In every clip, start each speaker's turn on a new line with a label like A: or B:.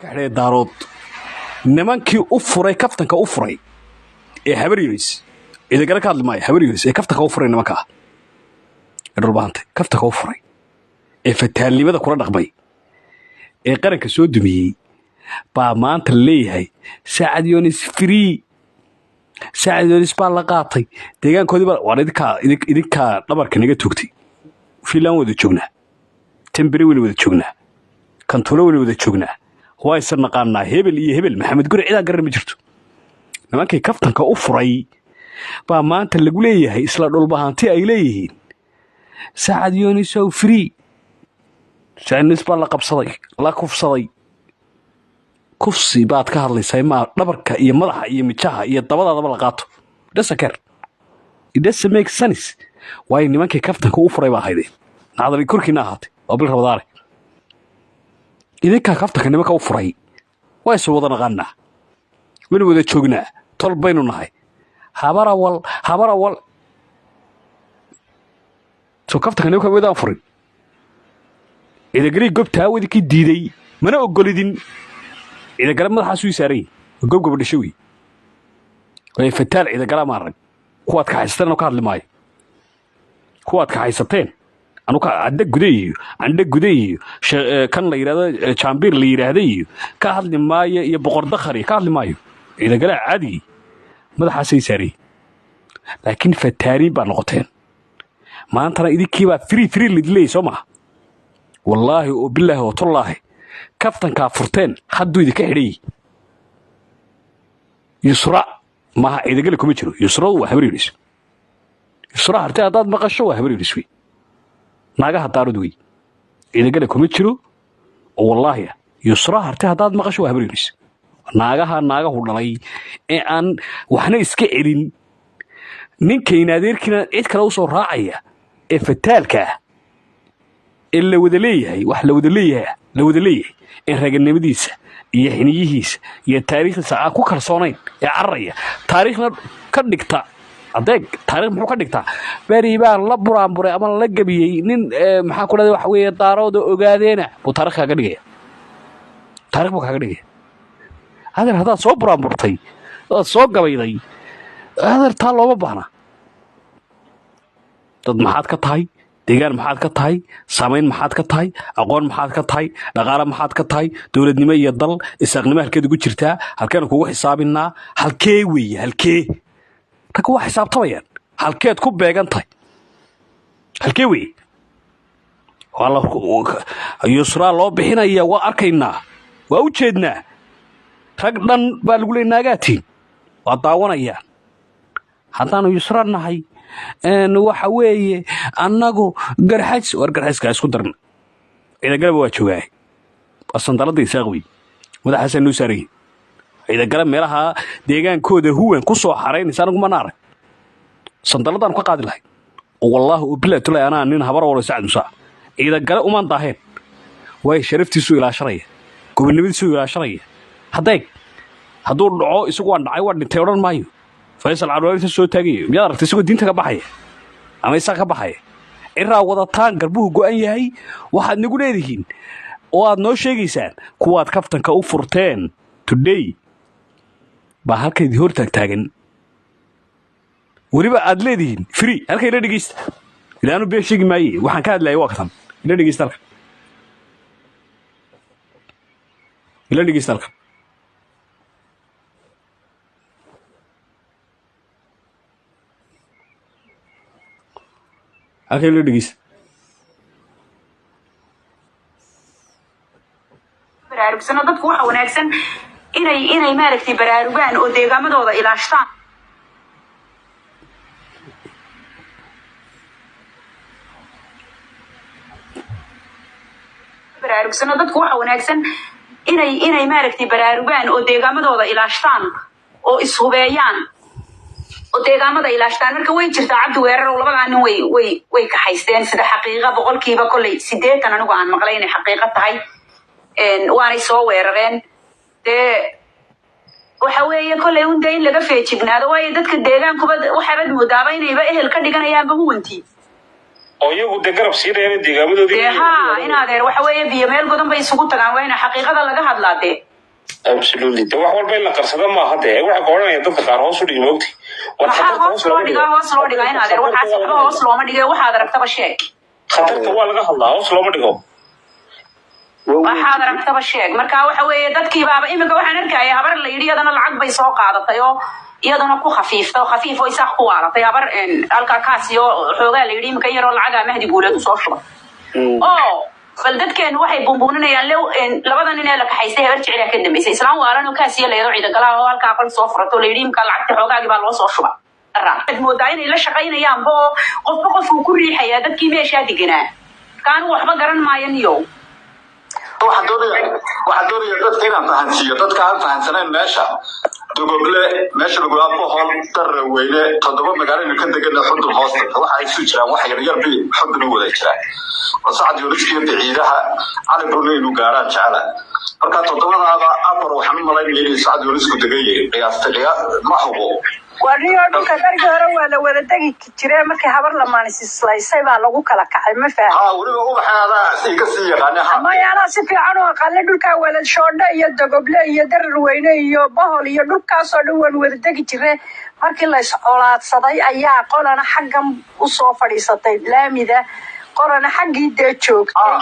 A: كحري دارود نمانكي أفري كفتن كأفري إيه هبريوس إذا قالك هذا الماي هبريوس إيه كفتن كأفري نمكا الربانتي كفتن كأفري إيه فتالي ماذا قرآن أقبي إيه قرنك سودمي ما أنت اللي هاي ساعد يونس فري ساعد يونس بالقاطي تيجان كودي بال وأنا إذا نبرك نيجي توكتي في لون وده تشوفنا تمبري وين وده تشوفنا كنترول وين وده تشوفنا هواي صرنا قالنا هبل محمد قري إذا قرر مجرته لما كي كفتن كأفري ما أنت اللي قوليه هاي إسلا دول بهانتي أيليه ساعد يونس أو فري ساعد يونس بالقبصدي لا كفصدي كفصي بعد كهرلي سايما نبرك إيه مضحة إيه متشاها إيه طبلا قاطو ده سكر إذا سميك سنس واي نمانكي كفتن كأفري بقى هيدي هذا بيكوركي ناهاتي قبل رمضان إذا كفتن نمانك أفري واي سوضنا غنى وين وذا تشوقنا طلب بينو نهاي هبر أول سو كفتن نمانك وذا أفري إذا قري قبتها وذا كي ديدي منا أقولدين إذا قال مدحا سوي ساري قب دشوي way fataal ida gala maarag kuwaad ka haystaan oo ka hadli maayo kuwaad ka haysateen anu ka anda gudeeyo kan la yiraahdo chamber la yiraahdo ka hadli maayo iyo boqor dakhari ka hadli maayo ida gala caadi madaxa saaray laakiin fataari baa noqoteen maanta idinkiiba free lidlay Soomaa wallahi oo billahi oo tallahi kaftanka furteen haddu idinka xidhay yusra ما إذا قال لكم يجروا يسروا وهبريرس يسرا هرتي هذا ما قشوا وهبريرس وي ناقة هتاردوي إذا قال لكم يجروا والله يا يسرا هرتي هذا ما قشوا وهبريرس ناقة هولناي أن وحنا إسكيرين نين كينادير كنا إيد كلاوسو راعية إفتالك إلا ودليه وحلا ودليه إن رجل نبديس يحنيهيس يا تاريخ ساعة كوكر صونين يا عرية تاريخنا كدكتا أدق تاريخ محو كدكتا بريبان لبران أما لقبي نين محاكو لدي وحوية دارود وقادينا وتاريخ كدكي تاريخ بوكا كدكي هذا صوب برطي صوب قبيلي هذا تالو مبانا dad maxaad ka tahay deegaan maxaad ka tahay saameyn maxaad ka tahay aqoon maxaad ka tahay dhaqaale maxaad ka tahay dawladnimo iyo dal isaaqnimo halkeed ugu jirtaa halkeen kugu xisaabinaa halkee rag wax xisaabtamayaan halkeed ku beegan tahay halkee weeye wala yusra loo bixinaya waa arkaynaa waa u jeednaa rag dhan baa lagu leenaagaatiin waa daawanayaan haddaan yusra nahay waxa weeye annagu garxajka isku darna ida galab waa joogay asandalada isaaqwi madaxa noo saaray ida galab meelaha deegaankooda huwan ku soo xareynaysa anagu ma naarag sandaladan ku qaadi lahay wallahi billahi tulay ana nin habar wala saacad musa ida galab uma daaheen way sharaftiisu ilaashanaya gobonimadiisu ilaashanaya hadduu dhaco isagu waan dhacay waan dhintay oran maayo فيصل عرواري سو تاغي ميا aragtay isagoo diinta ka baxaya ama isaga ka baxaya iraa wadataan garbuhu go'an yahay waxaad nagu leedihiin oo aad noo sheegaysaan kuwaad kaftanka u furteen today ba halkeedii hor taagan wariba aad leedihiin free halkay la dhigeysta ilaanu bee sheegi maayay waxaan ka hadlaayay waqtan ila dhigeysta أكيد لديس.
B: برارب سنة ضد وح وناكسن إني مالكتي براربان وديجا مدوضة إلى عشتان. برارب سنة ضد وح وناكسن إني مالكتي براربان وديجا مدوضة إلى عشتان أو إسهوبيان. odeegaamada ilaashtaan marka way jirtaa cabdi weerar oo labadaan way ka haysteen sida xaqiiqo boqolkiiba kulay 80 anigu aan maqlay inay xaqiiqo tahay waanay soo weerareen waxa weeye kulay un day laga feejignaado way dadka deegaankuba waxa bad moodaaba inayba ehel ka dhiganayaan bahuwantii
C: oo iyagu garab siidayeen deegaamadooda
B: in adeer waxa weeye biyo meel godan bay isugu tagaan waa in xaqiiqada laga hadlaade
C: absolutely de wax walba in la qarsado ma hade waxa qoranaya dadka qaar hoos u dhigi moogti
B: waxa hoos loo dhigaa in adeer waxaas waxba hoos looma dhigay waxaad aragtaba sheeg
C: khatarta waa laga hadlaa hoos looma dhigo
B: waxaad aragtaba sheeg marka waxa weeye dadkii baaba iminka waxaan arkayaa habar la yidhi iyadana lacag bay soo qaadatay oo iyadana ku khafiifta oo khafiif oo isaaq ku waalatay habar halkaa kaasiyo xoogaa la yidhi iminka yaroo lacagaa mahdi guuleed usoo shuba oo bal dadkeenu waxay bumbuuninayaan labada nin ee la kaxaystay habar jeclaa ka dambeysay islaan waalan oo kaasiyo leedo ciidagalaha oo halkaa qol soo furato la yidhi iminka lacagta xoogaagii baa loo soo shuba waxaad moodaa inay la shaqaynayaanba oo qofba qofkuu ku riixayaa dadkii meeshaa deganaa kaanu waxba garan maayaniyo
D: waxaan doonaya dadka inaan fahansiiyo dadka aan fahansanayn meesha dogoble meesha lagu laabo hol dar weyne 7 magaalada ka degan xudun hoosta waxa ay soo jiraan wax yar yar bi xudun wada jiraan wasacad yooliskiyo biciidaha cali brunei inuu gaaraan jecela marka 7daaba afar waxaan u malaynayay in sacad yoolisku degayay qiyaastaya ma hubo
E: wariyo dhulka dargi hore waa la wada degi jiray markii habar la maanislaysay baa lagu kala kacay ma fahmin
D: wariyo ubaxaada iga sii yaqaanaha
E: ma yana si fiican oo aqal dhulka wala shoodha iyo dogoble iyo darar weyne iyo bohol iyo dhulkaas oo dhan waan wada degi jiray markii la iscolaadsaday ayaa qolana xaggan u soo fadhiisatay laamida qorana xaggii de joogtay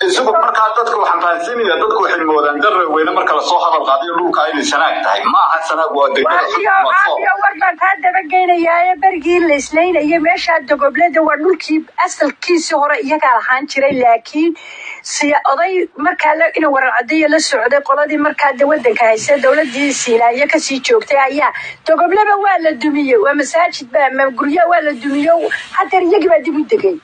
D: isugu markaa dadku waxaan fahansiinaya dadku waxay moodaan darar weyne marka la soo hadal qaadiyo dhulka inay sanaag tahay ma aha sanaag waa
E: degmada warban ka daba geenayaa berigii la islaynayay meesha dogoblada waa dhulkii asalkiisii hore iyaga lahaan jiray laakiin si oday markaa la in warar cadeeyo la socday qoladii markaa wadanka haysay dawladii Siilaayo ka sii joogtay ayaa dogoblaba waa la dumiyay waa masaajid ba guryo waa la dumiyay haddana iyaga baa dib u degay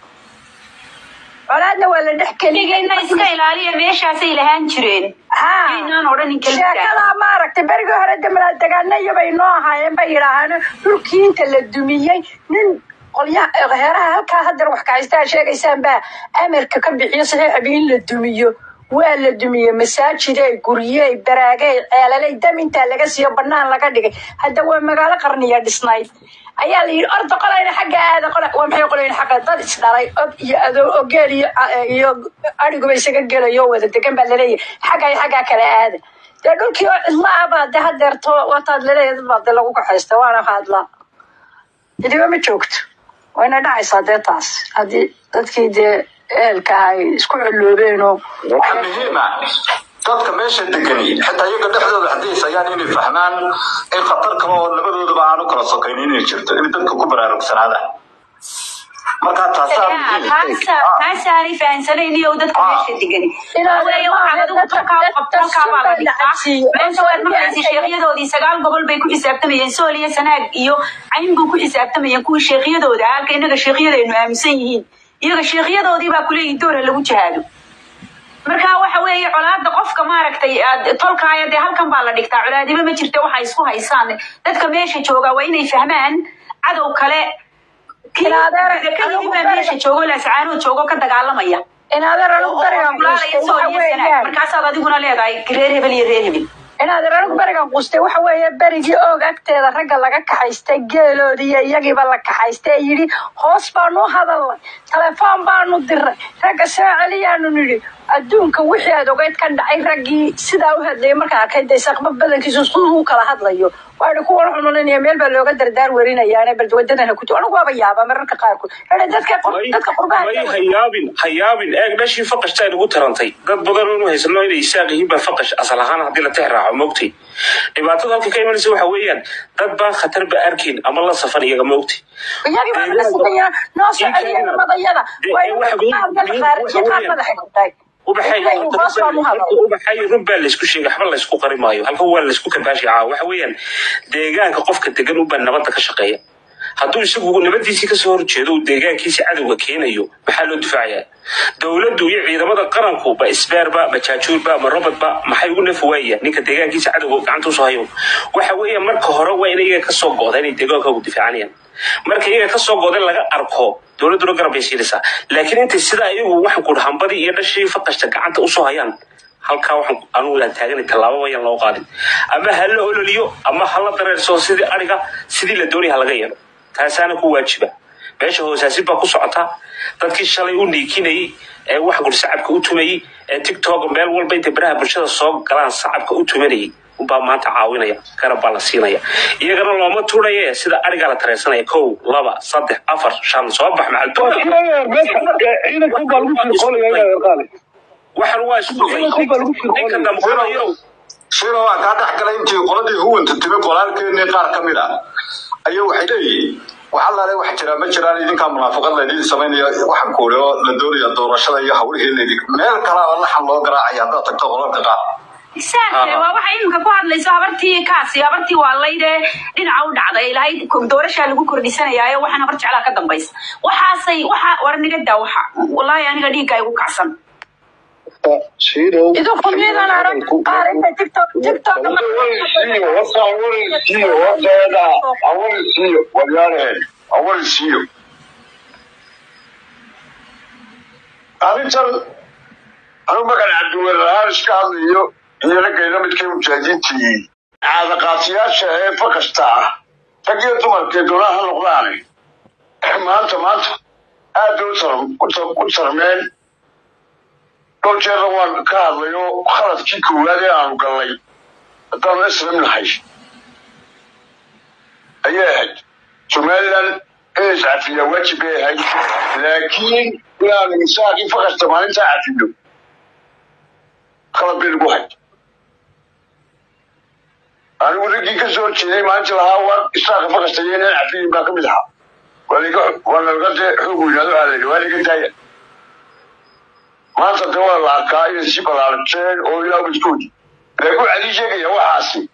E: walaadna waa la dhaxkeliyay
B: iska ilaaliya meeshaasay lahaan jireen inaan odhanin
E: sheekada ma aragtay berigii hore damala dagaanayo bay noo ahaayeen bay yiraahdaan dhulkii inta la dumiyay nin qolyaha heeraha halkaa haddana wax ka haystaa sheegaysaan baa amarka ka bixiyo saxiixa in la dumiyo waa la dumiyay masaajidey guryey baraagey ceelaley dam intaa laga siiyo bannaan laga dhigay hadda waa magaalo qarniya dhisnayd ayaa la yidhi orda qolayna xagga aada waa maxay qolayna xagga dad isdhalay od iyo adoo ogeel iyo adhiguba isaga gelayo wada degan baa laleeyahay xaggaa kale aada dee dhulkii oo cidla ah baa de hadeerto wataad laleeyahay dad baa de lagu kaxaysta waana hadla cidiba ma joogto wayna dhacaysaa dee taas haddii dadkii dee ehelka ay isku culloobeen oo
D: waxa muhiima dadka meesha degan xitaa iyaga dhexdooda hadii sayaan inay fahmaan in khatar kale oo labadoodaba aanu kala sokayn inay jirto in dadka ku baraarugsanaadaan marka
B: taasaan fahansanay iyo dadka meesha degan sheekhiyadoodii 9 gobol bay ku xisaabtamayeen Soomaaliya Sanaag iyo Cayn buu ku xisaabtamayeen kuwa sheekhiyadooda halka inaga sheekhiyadeenu aaminsan yihiin iyaga sheekhiyadoodii baa kulay doora lagu jahaado marka waxa weeye colaada qofka ma aragtay tolkaaya de halkan baa la dhigtaa colaadiba ma jirto waxa isku haysaan dadka meesha jooga waa inay fahmaan cadow kale meesha joogo la sacaano joogo ka dagaalamaya
E: inaad anigu barigan
B: markaasaad adiguna leedahay reer hebel iyo reer hebel
E: inaad anigu barigan qustay waxa weeye berigii oog agteeda ragga laga kaxaystay geeloodii iyagiiba la kaxaystay yidhi hoos baanu hadalnay telefoon baanu diray ragga soo celiyaanu nidhi adduunka wixii aad ogeyd ka dhacay raggii sidaa u hadlayay markaa arkay dee saqba badankiisu siduu kala hadlayo waana kuwa xunuunaya meel baa looga dardaar werinayaane bal wadadana ku anigu waaba yaaba mararka qaarkood dadka qurbaha
C: hayaabin eeg dhashii faqashta ay ugu tarantay dad badan oo haysano inay isaaqyihiin baa faqash asal ahaan haddii la tixraaco moogtay dhibaatada halka ka imanaysa waxa weeyaan dad baan khatar ba arkin ama la safan iyaga moogtay
E: iyaga baa la safaya noo soo celiya madayada
C: ubaxay rubba la isku sheegay waxba la isku qari maayo halka waa la isku kabaashica waxa weeyaan deegaanka qofka degan u baa nabadda ka shaqeeya hadduu isagu nabadiisii ka soo horjeedo uu deegaankiisa cadowga keenayo maxaa loo difaacayaa dawladdu iyo ciidamada qaranku ba isbaarba majaajuurba ma robotba maxay ugu nafawaayaan ninka deegaankiisa cadowga gacanta u soo hayo waxa weeyaan marka hore waa inay iyaga ka soo go'daan inay deegaanka ugu difaacanayaan marka iyaga ka soo go'daan laga arko dawladdu garab ay siinaysaa laakiin inta sida ayagu waxan ku dhahanbadii iyo dhashii faqashta gacanta u soo hayaan halka waxan anu la taagan talaabo wayan loo qaadin ama hal la ololiyo ama hal la dareerso sidii ariga sidii la doonay halaga yeelo taasana ku waajiba meesha hoosaasi baa ku socota dadkii shalay u dhiikinay ee wax gul shacabka u tumayay tiktok meel walba intay baraha bulshada soo galaan sacabka u tumanayay unbaa maanta caawinaya garab baa la siinaya iyagana looma tuuraye sida arigaa la tareysanaya 1 2 3 4 5 soo bax waxaan waa isku ninka damqanayo
D: sida waa ka dhaxgalay intii qoladii huwanta timi qoraalkeena qaar kamid ah ayuu waxay leeyihiin waxa la leeyahay wax jira ma jiraan idinka munaafaqad la idin sameeyo waxaan ku leeyahay la doonayo doorashada iyo hawlihii leeyahay meel kala la xal loo garaacay hadda tagto qolalka qaar
B: isaga waa waxa imka ku hadlayso habartii waa layde dhinaca u dhacday ilaahay doorasha lagu kordhisanayaayo waxaan habar jeclaa ka dambaysa waxa warniga daa waxa wallahi aniga dhiigga igu kacsan
E: إذا قمنا نعرف قارن تيك توك
D: أول شيء أنا ما كان عندي ولا إشكال يلا كنا بتكلم مشاهدين تي هذا قاسيات شيء فكستا تجي تمر كدولا هالغلاني ما أنت أدو صار من كل شيء روان كارليو خلاص كيكو هذا عم قلي ترى اسم من حيش أيهج شمالا إيش عفية وجبه هاي لكن يعني مساقي فقط 80 ساعة في اليوم خلاص بيرجوها أنا ودي كسر شيء ما أنت لها وإسراق فقط سيئين عفية ما كملها ولا قد حقوق هذا على ولا قد ما تدور على كائن سيبل على الشيء أو لا بتكون يقول علي شيء يا وحاسي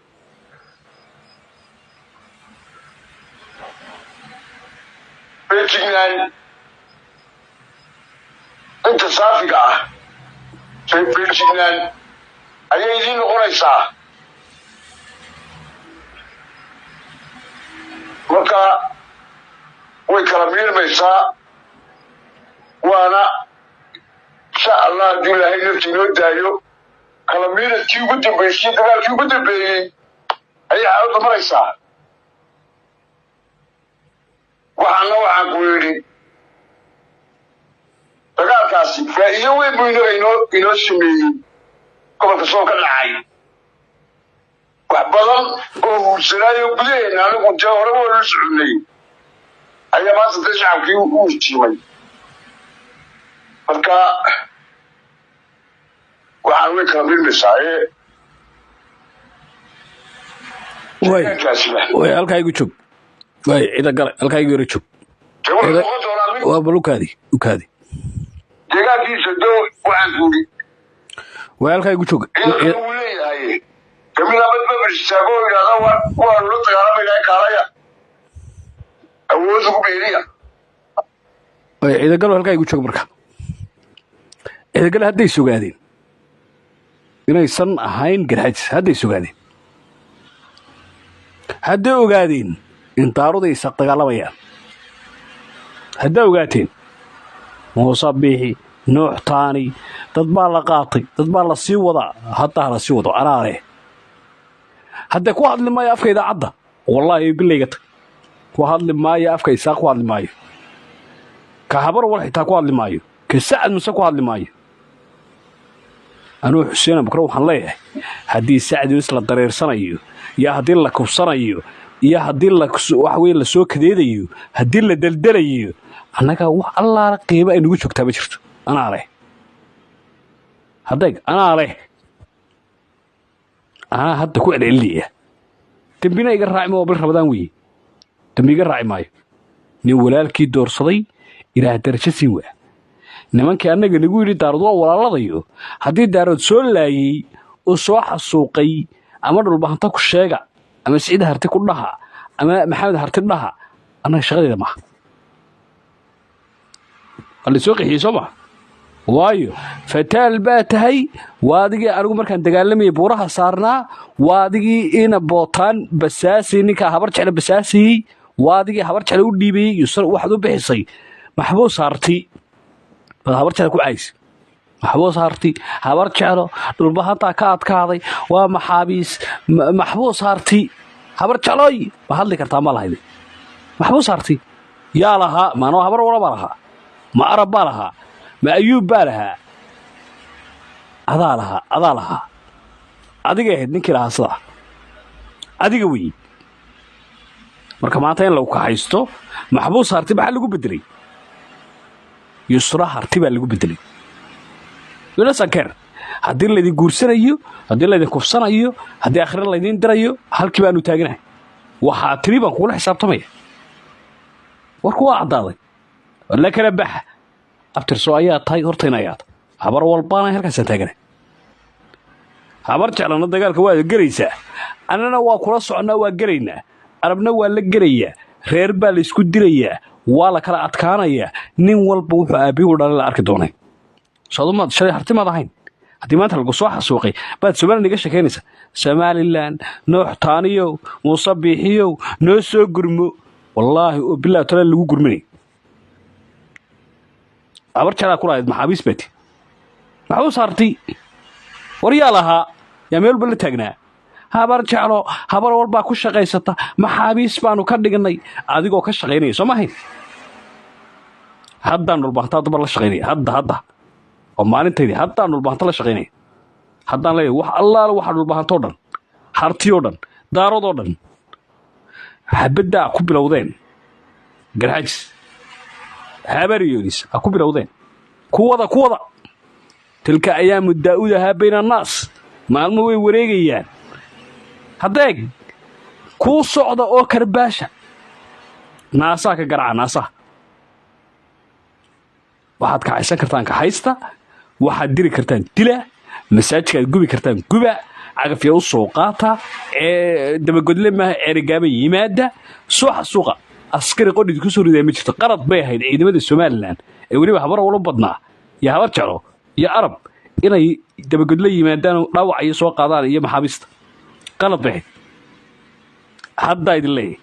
D: بيتنا أنت صافقة في بيتنا أي يدين قريصة وكا ويكرمين ميسا وأنا شاء الله جل هاي نفتينو دايو كلامينا تيجي تبيشي تقال تيجي تبي أي عارض مريسا وحنا قولي تقال كاسي فإيوه بينو إنو سمي كم كسوك العين وحبضل وسلايو بدين أنا كنت جاورا ولا سعودي أي ما تتشعب كي وشتيمي marka waxaan way kala bilmisaaye
A: way halkaa igu joog way cida gale halkaa igu yara joog waa balukaadi
D: deegaankiisa doo waxaan kuuli
A: way halkaa igu joog
D: uu leeyahay kamida madba istaago yiraahdo waa la dagaalamayaa kaalaya awood ugu beeriya
A: way cida galo halkaa igu joog marka إذا هدي سجادين إنه يصنع هين جرحج هدي سجادين هدي وجادين إن تعرض يسقط على وياه هدي وجاتين مصابيه نوع ثاني تطبع لقاطي تطبع للسيوضة حتى على السيوضة أنا عليه هديك واحد لما يافك إذا عضه والله يقول لي قط واحد لما يافك يساق واحد لما كهبر ولا يتاق واحد لما كساعد مسك واحد لما أنا حسين بكرة وحن ليه هدي سعد يسلا ضرير صنايو يا هدي لك وصنايو يا هدي لك وحوي لسوق ديديو هدي لدلدليو أنا كوح الله رقيبة إنه وجهك تبشرت أنا عليه هديك أنا عليه أنا هدا كوع اللي تبينا يقرع ما قبل رمضان وي تبي يقرع ماي نولال كي دور صدي إلى درجة سوى nimankii annaga nagu yidhi daarad waa walaaladayo haddii daarad soo laayey oo soo xasuuqay ama dhulbahanta ku sheega ama siciid harti ku dhaha ama maxamed harti dhaha annaga shaqadeeda maaha halli soo qixiyey soo maha waayo fataal baa tahay waadigii anigu markaan dagaalamayay buuraha saarnaa waadigii ina bootaan basaasay ninkaa habar jecle basaasayey waadigii habar jecle u dhiibayey waxaad u bixisay maxbuus harti habar jecel ku cays maxbuus harti habar jecelo dhulbahanta ka adkaaday waa maxaabiis maxbuus harti habar jecloy ma hadli kartaa ma lahayd maxbuus harti yaa lahaa maanoo habar wala ma lahaa ma arab baa lahaa ma ayuub baa lahaa adaa lahaa adiga ahayd ninkii lahaa sidaa adiga weeye marka maanta in lagu kaxaysto maxbuus harti maxaa lagu bedelay yusra harti baa lagu bedelay yulasakeer haddii laydin guursanayo haddii laydin kufsanayo haddii akhira laydin dirayo halkii baanu taaganahay waxaa tiri baan kugula xisaabtamaya warku waa caddaaday la kala baxa abtirso ayaa tahay hortayna ayaa tahay habar walbaana halkaasaan taaganahay habar jeclana dagaalka waa gelaysaa annana waa kula soconnaa waa gelaynaa arabna waa la gelayaa reer baa la isku dilayaa waa la kala adkaanayaa nin walba wuxuu aabbihu dhalay la arki doonay soodumaad shalay hartimaad ahayn haddii maanta lagu soo xasuuqay baad somalilan iga sheekaynaysa somalilan noox taaniyow muuse biixiyow noo soo gurmo wallaahi oo bilaa tala lagu gurminay habar jeclaa ku lahayd maxaabiis baati maxbuus harti war yaa lahaa yaa meel walba la taagnaa habar jeclo habar walbaa ku shaqaysata maxaabiis baanu ka dhignay adigoo ka shaqaynaya soo maahayn haddaan dhulbaantaa dabar la shaqaynaya hadda oo maalintaydii haddaan dhulbaanta la shaqaynaya haddaan leeyahay wax allaala waxaa dhulbaantoo dhan hartiyoo dhan daaradoo dhan xabaddaa ku bilowdeen garxajis habariyoonis ha ku bilowdeen kuwada tilka ayaamu daa'uudahaa bayna annaas maalmo way wareegayaan haddeeg kuu socda oo karbaasha naasaa ka garaca naasaha waxaad kaxaysan kartaan kaxaysta waxaad diri kartaan dila masaajidkaad gubi kartaan guba cagafya u soo qaata dabagodle maaha ceerigaaba yimaada suuxa suuqa askari qodhid ku soo ridaa ma jirto qarad bay ahayd ciidamada somalilan ee weliba habar walo badnaa iyo habar jeclo iyo arab inay dabagodle yimaadaan dhaawac iyo soo qaadaan iyo maxaabiista qalad bay ahayd haddaa idin leeyahay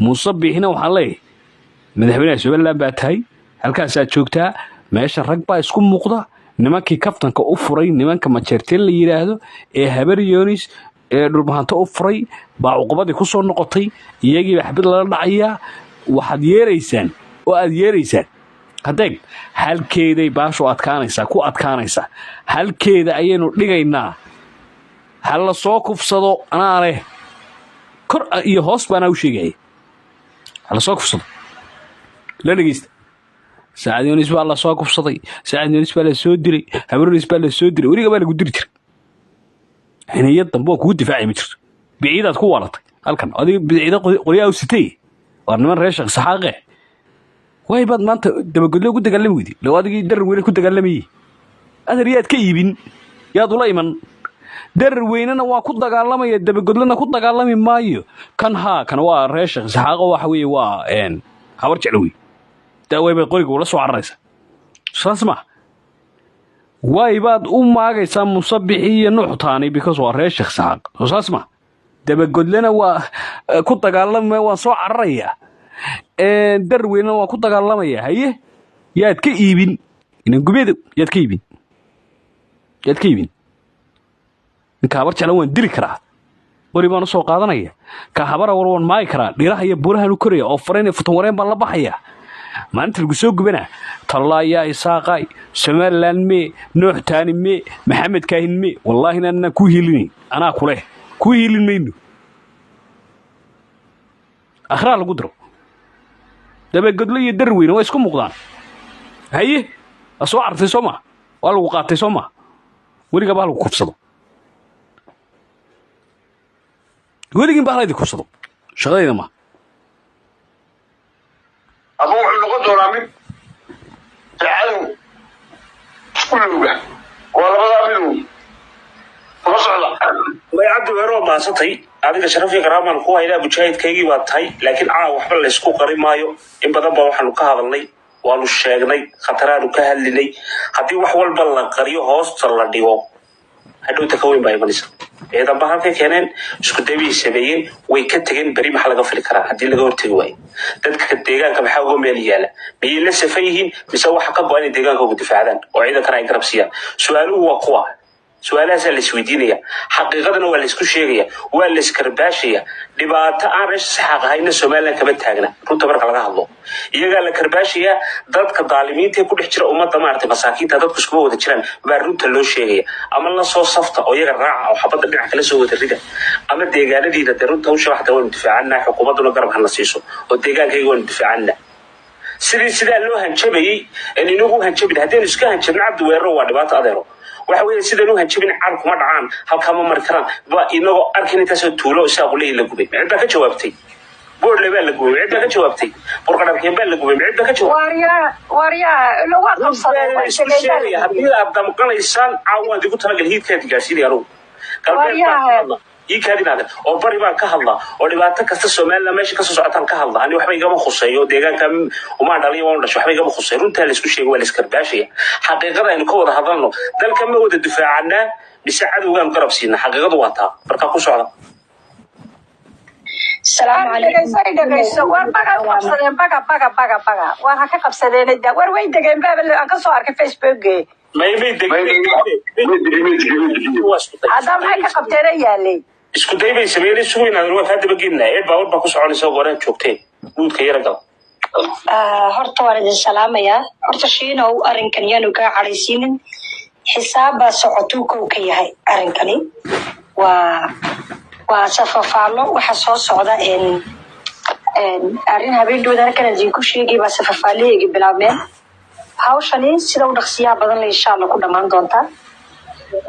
A: muuse biixina waxaan leeyahay madaxweynaha somalilan baa tahay halkaasaad joogtaa meesha rag baa isku muuqda nimankii kaftanka u furay nimanka majeerteen la yidhaahdo ee habar yoonis ee dhulbahanto u furay baa cuqubadii ku soo noqotay iyagiiba xabad lala dhacayaa waxaad yeeraysaan oo aad yeeraysaan haddeeg halkeeday baashu ku adkaanaysaa halkeeda ayaynu dhigaynaa ha la soo kufsado anaa leh kor iyo hoos baanaa u sheegaya ha la soo kufsado la dhegeysta saacad yoonis baa la soo kufsaday saacad yoonis baa la soo diray habar yoonis baa la soo diray weliga baa lagu diri jiray xiniyad dambe oo kugu difaacay ma jirto biciidaad ku waalatay halkan adiga biciida qoryaa u sitay waa niman reer sheekh saxaaqe way baad maanta dabagodle ugu dagaalami weyday low adigii darar weyne ku dagaalamayey adar yaad ka iibin yaad ula iman darar weynena waa ku dagaalamaya dabagodlena ku dagaalami maayo kan waa reer sheekh saxaaqo waxa weeye waa habar jeclo wey daaway bay qoriga ula soo cararaysaa saas ma way baad u maagaysaa musabixi iyo nuuxtaani because waa reer sheekh saxaaq saas ma dabagodlena waa ku dagaalamaya waan soo cararayaa darar weynena waa ku dagaalamaya haye yaad ka iibin inangubeedo yaad ka iibin ninka habar jeclan waan dili karaa weli baan u soo qaadanaya ka habara war waan maagi karaa dhiraha iyo buurahan u koraya oo fareen iyo futan wareen baan la baxaya maalinta lagu soo gubana tallaayaa isaaqay somalilan mee noox taani mee maxamed kaahin mee wallaahi inaan ku hiilinayn anaa kuleh ku hiilin mayno akhraa lagu diro dabagodle iyo darar weyne waa isku muuqdaan haye waa soo cartay soo maa waa lagu qaatay soo maa weliga baa lagu kufsado weligiin baa laydin kufsado shaqadayda maa
D: ama wuxuu noqon doonaa mid cadow isku lowga waa labadaa midow ma socda
C: way cabdi weero maasantay adiga sharaf iyo karaamaan ku hayna mujaahidkaygii baa tahay laakiin waxba la isku qari maayo in badan baa waxaanu ka hadalnay waanu sheegnay khataraanu ka hadlinay haddii wax walba la qariyo hoosta la dhigo hadhowta ka weyn baa imanaysa ciidanba halkay keeneen isku dabiyi sameeyeen way ka tegeen beri maxaa laga fili karaa haddii laga hortegi waayo dadka deegaanka maxaa uga meel yaala miyay la safan yihiin mise waxa ka go-an in deegaanka ugu difaacdaan oo ciidankana ay garab siiyaan su-aaluhu waa kuwa su-aalahaasa la isweydiinaya xaqiiqadana waa la isku sheegaya waa la iskarbaashaya dhibaato aan reesha saxaaq ahayna somaliland kama taagna runta marka laga hadlo iyagaa la karbaashaya dadka daalimiinta ee ku dhex jira ummadda maaragtay masaakiinta dadku iskuma wada jiraan baa runta loo sheegaya ama la soo safta oo iyaga raaca oo xabadda dhinac kala soo wada rida ama deegaanadiida dee runta usha waxda waanu difaacannaa xukuumadduna garab hana siiso oo deegaankayga waanu difaacannaa sidaa loo hanjabayey in inagu hanjabin haddaynu iska hanjabno cabdi weeraro waa dhibaato adeero waxa weeye sidaan u hanjabin car kuma dhacaan halkaa ma mari karaan ba inagoo arkin intaasoo tuulo isaaqu leeyi la gubay cid baa ka jawaabtay boorle baa la gubay cid baa ka jawaabtay burqadharkeen baa la gubay cid baa ka jawaabtay haddii aad damqanaysaan caawaan igu talagal hiidkaadi gaarsiinaya anugu galbeed iikaadinaada oo bari baan ka hadlaa oo dhibaato kasta somaliland meesha kasoo socotaan ka hadla ani waxba igama khuseeyo deegaanka umaan dhaliyo waan dhasho waxba igama khuseeyo runtaa la isku sheegay waa la iskarbaashaya xaqiiqada aynu ka wada hadalno dalka ma wada difaacannaa mise cadowgaan garab siinaa xaqiiqadu waa taa markaa ku socda
E: السلام عليكم waan ha ka qabsadeen war way degeen baaba aan ka soo arkay Facebook hadda maxay ka qabteen yaalay
C: isku day bay sameeyeen suuqina waa hadaba geedna ee baa warba ku soconaysa gooraan joogtay guudka yara gal
F: horta waan idin salaamayaa horta shiinow arrinkan yaanu kaa cadhaysiinin xisaaba socotuu kow ka yahay arrinkani waa safafaalo waxa soo socda arrin habeendooda halkan idinku sheegay baa safafaalaheegi bilaabmeen hawshani sida u dhaqsiyaha badan la insha Allah ku dhamaan doontaa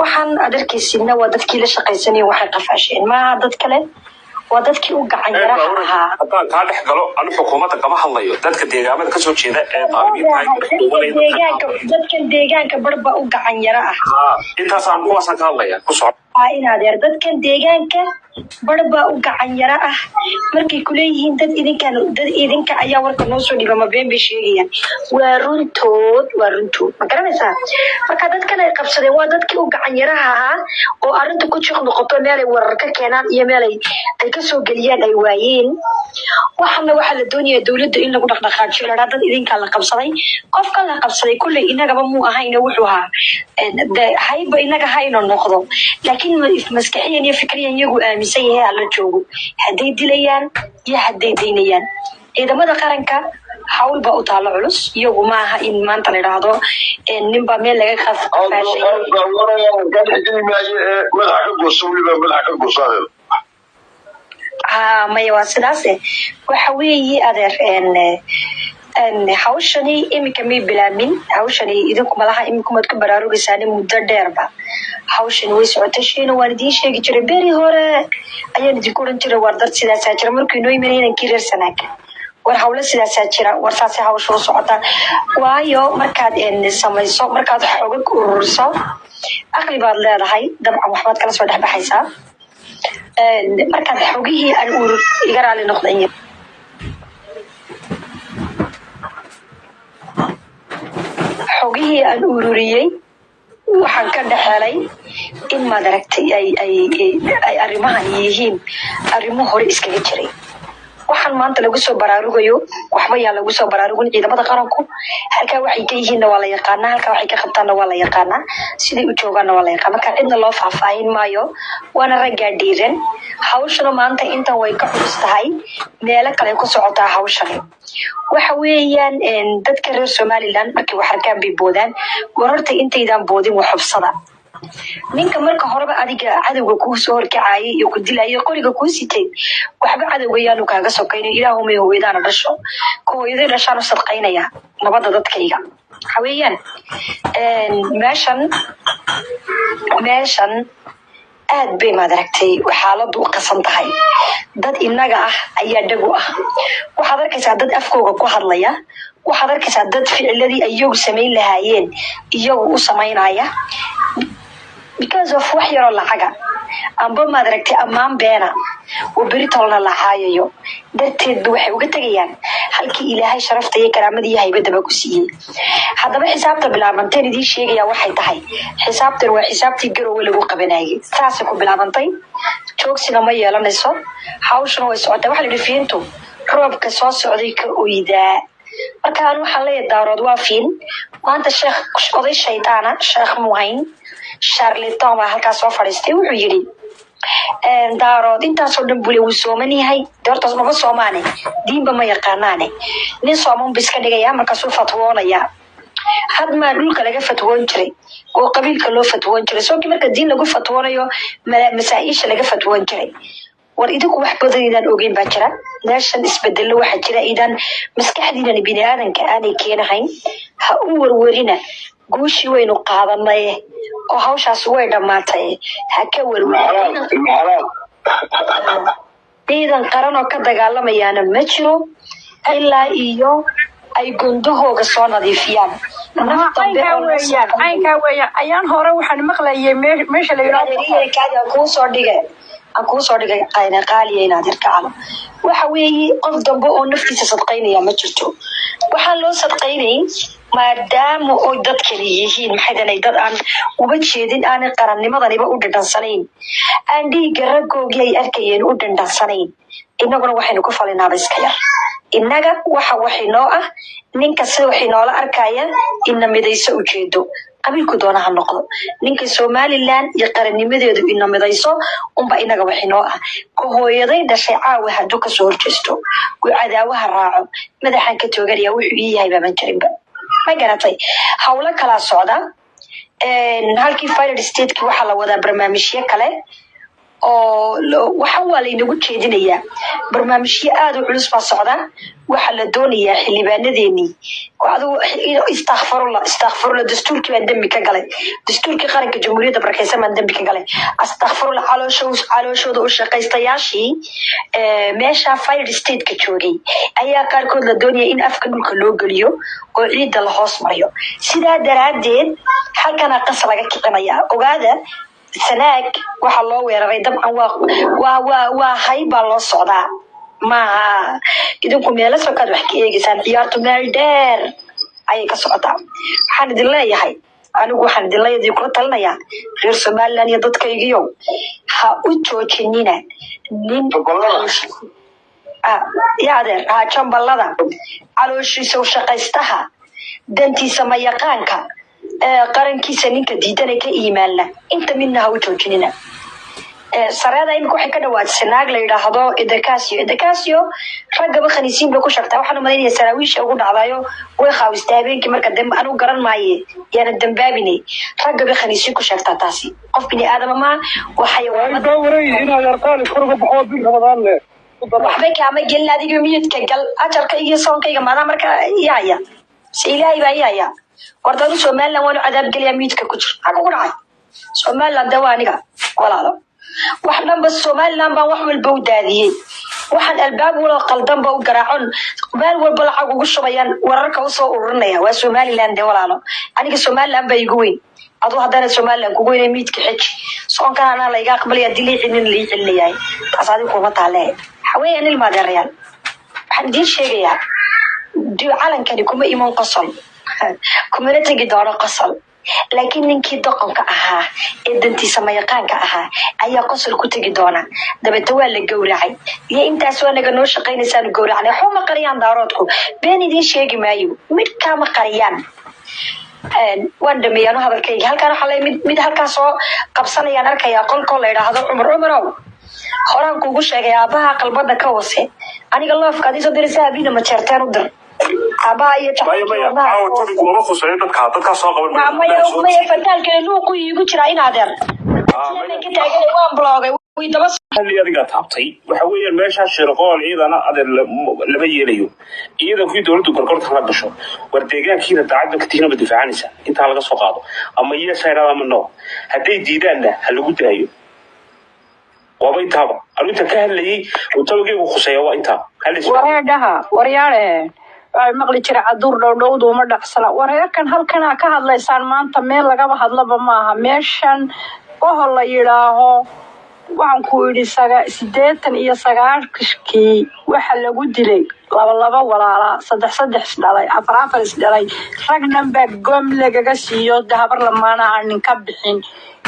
F: waxaan adarkaysiina waa dadkii la shaqaysanayeen waxay qafaasheen maaha dad kale waa dadkii u gacan yaraha ahaa
C: haddaan kaa dhex galo anu xukuumadda kama hadlayo dadka deegaamada kasoo jeeda ee
F: dadkan deegaanka barba u gacan yara ah
C: intaasaan kuwaasaan ka hadlaya ku soco
F: in adeer dadkan deegaanka barba u gacan yara ah markay kuleeyihiin dad idinka ayaa warka noo soo dhiba ma been bay sheegayaan waa runtood ma garanaysaa marka dadkan ay qabsadeen waa dadkii u gacan yaraha ahaa oo arrinta ku jiq noqoto meelay warar ka keenaan iyo meelay ay kasoo geliyaan ay waayeen waxana waxaa la doonayaa dowladda in lagu dhaqdhaqaajiyo lahaa dad idinkaa la qabsaday qofka la qabsaday kulley inagaba muu ahayna wuxuu ahaa hayba inaga hayno noqdo laakiin maskaxiyan iyo fikriyan iyagu aaminsan yahay hala joogo hadday dilayaan iyo hadday daynayaan ciidamada qaranka hawl baa u taalo culus iyagu maaha in maanta la idhaahdo ninbaa meel laga maya waa sidaase waxa weeye adeer hawshani iminka may bilaamin hawshani idinku malaha iminkumaad ku baraarugaysaani muddo dheerba hawshani way socotay shiina waan idiin sheegi jiray beri hore ayaan idinku oran jiray war dad sidaasaa jira markii noo imanay inankii reer sanaaka war hawlo sidaasaa jira war saasay hawsha u socotaa waayo markaad samayso markaad xogag ururiso aqli baad leedahay dabcan waxbaad kala soo dhexbaxaysaa markaad xogihii aan iga raali noqday xogihii aan ururiyey waxaan ka dhexelay in maad aragtay ay arrimahan yihiin arrimo hore iskaga jiray waxaan maanta lagu soo baraarugayo waxba yaa lagu soo baraarugin ciidamada qaranku halkaa waxay ka yihiinna waa la yaqaanaa halkaa waxay ka qabtaanna waa la yaqaanaa siday u joogaanna waa la yaqaan marka cidna loo faahfaahin maayo waana raggaa dhiiran hawshana maanta intan way ka culus tahay meelo kale ku socotaa hawshani waxa weeyaan dadka reer Somaliland markay wax arkaan bay boodaan wararta intaydaan boodin wax xubsada ninka marka horeba adiga cadawga kuu soo horkacayay iyo ku dilayay qoriga kuu sitay waxba cadawga yaanu kaaga sokaynay ilaahu may hooyadaana dhasho hooyaday dhashaan u sadqaynaya nabada dadkayga waxa weeyaan meeshan aad bay maaragtay xaaladdu u qasan tahay dad inaga ah ayaa dhagu ah waxaad arkaysaa dad afkooga ku hadlaya waxaad arkaysaa dad ficiladii iyagu samayn lahaayeen iyagu u samaynaya because of wax yaroo lacaga amba maaragtay ammaan beena oo beritolna la caayayo darteed waxay uga tagayaan halkii ilaahay sharafta iyo karaamada iyo haybadaba ku siiyey haddaba xisaabta bilaabanteen idiin sheegaya waxay tahay xisaabtan waa xisaabtii garoowe lagu qabanayay saasay ku bilaabantay joogsina ma yeelanayso hawshana way socotaa waxa la yidhi fiintu roobka soo socday ka oydaa markaan waxaan leeyahay daarood waa fiin maanta sheekh oday shaydaana sheekh muhayn Charlotte baa halkaas soo fadhiistay wuxuu yiri daarood intaasoo dhan bule wuu sooman yahay doortaas maba soomaane diinba ma yaqaanaane nin sooman biska dhigaya markaasuu fatwoonaya hadma dhulka laga fatwoon jiray oo qabiilka loo fatwoon jiray soo marka diin lagu fatwoonayo masaa'isha laga fatwoon jiray war idinku wax badan ogeyn baa jira meeshan isbedelo waxa jira idan maskaxdiina bini aadanka aanay keenahayn ha u warwarina guushi waynu qaadanay oo hawshaas way dhamaatay ha ka warwarin ciidan qaran oo ka dagaalamayana ma jiro ilaa iyo ay gundahooga soo nadiifiyaan
E: caynkaa weeyaan ayaan hore waxaan maqlayay meesha la yidhaahdo
F: kuu soo dhigay qayna qaaliya inaad irkacalo waxa weeye qof dambe oo naftiisa sadqaynaya ma jirto waxaan loo sadqaynay maadaama oo dadkani yihiin maxay dad aan uba jeedin aanay qarannimadaniba u dhadhansanayn aan dhiigga raggoogii ay arkayeen u dhadhansanayn innaguna waxaynu ku falinaaba iska yar innaga waxay noo ah ninka sida waxay noola arkaya ina midayso ujeedo qabiilku doona ha noqdo ninka Somaliland iyo qarannimadeedu ina midayso unba inaga waxay noo ah ka hooyaday dhashay caawa haduu ka soo horjeesto ku cadaawaha raaco madaxan ka tooganaya wuxuu yahay baaban jirinba ma garatay hawla kala socda halkii Fire State waxa la wadaa barnaamijyo kale oo waxa wala inagu jeedinaya barnaamijyo aad u culus baa socda waxa la doonayaa xildhibaanadeeni waadu istaghfirullah dastuurkii baan dambi ka galay dastuurkii qaranka jamhuuriyadda barakeysan baan dambi ka galay astaghfirullah calooshooda u shaqaystayaashii meesha Fire State ka joogay ayaa qaarkood la doonaya in afka dhulka loo geliyo oo ciidda la hoos mariyo sidaa daraadeed halkana qas laga kicinaya ogaada sanaag waxa loo weeraray dabcan waa hayba loo socdaa ma idinku meelo soo kaad wax ka eegaysaan ciyaartu meel dheer ayay ka socotaa waxaan idin leeyahay anigu waxaan idin leeyahay ku talinayaa reer Somaliland iyo dadkaygiyo ha u joojinina nin yaadeer jambalada calooshiisa u shaqaystaha dantiisa ma yaqaanka qarankiisa ninka diidanay ka iimaanna inta midna ha u joojinina sareeda imika waxay ka dhawaatay naag la yiraahdo edakaasio ragaba khaniisiin bay ku shaqtaa waxaan u maleynayaa saraawiisha ugu dhacdayo way qaawistay habeenkii marka dambe anu garan maaye yana dambaabinay ragaba khaniisiin ku shaqtaa taasi qof bini aadam ma waxay
G: waray inaad arkaan korga baxo bil Ramadan leh
F: waxbay kaama gelin adiga miyadka gal ajarka iyo soonkayga maadaama marka yaaya si ilaahay baa yaaya wardadu Somaliland waanu cadaab galiya miyadka ku jir xaq ugu dhacay Somaliland dawaaniga walaalo wax dhanba Somaliland baa wax walba u daadiyay waxaan albaab wala qaldan ba u garaacon meel walba lacag ugu shubayaan wararka u soo ururinaya waa Somaliland walaalo aniga Somaliland bay igu weyn adoo hadana Somaliland kugu weyn miyadka xij soonkaana la iga aqbalaya diliicin li xiliyay taas adigu kuma taale haween ilmadeerayaan waxaan diin sheegayaa calankani kuma iman qosol kuma tagi doono qosol laakiin ninkii doqonka ahaa ee dantiisa ma yaqaanka ahaa ayaa qosol ku tagi doona dabada waa la gowracay iyo intaas waa naga noo shaqeynaysan gowracnay xuma qariyaan daaroodku been idin sheegi maayo mid kama qariyaan waan dhameeyaan hadalkayga halkaan waxa la mid halkaas soo qabsanayaan arkaya qolko la yiraahdo Umarow horaan kugu sheegay aabaha qalbada ka hoose aniga loofkaadi soo diraysaa abina ma jeerteen u dir aabaha iyo maya fataalka luuqu iigu jira in adeer waan bloogay
C: adiga taabtay waxa weeyaan meesha shirqool ciidana adeer lama yeelayo ciidankii dawladdu gorgorta la gasho war deegaankiina daacadda ka tiina difaacanaysa inta laga soo qaado ama yeesayraada ma noo haday diidaanna ha lagu daayo waba intaaba arinta ka hadlayay oo tawgeegu khuseeyo waa inta
E: wareedaha waryaare ay maqli jira cadur dhowdhowdu ma dhacsana wareerkan halkana ka hadlaysaan maanta meel laga hadlaba maaha meeshan oo la yiraaho waxaan ku yiri 89 waxa lagu dilay laba walaala saddex dhalay afar dhalay ragnan baa gom lagaga siiyo dahabar lamaana aan ka bixin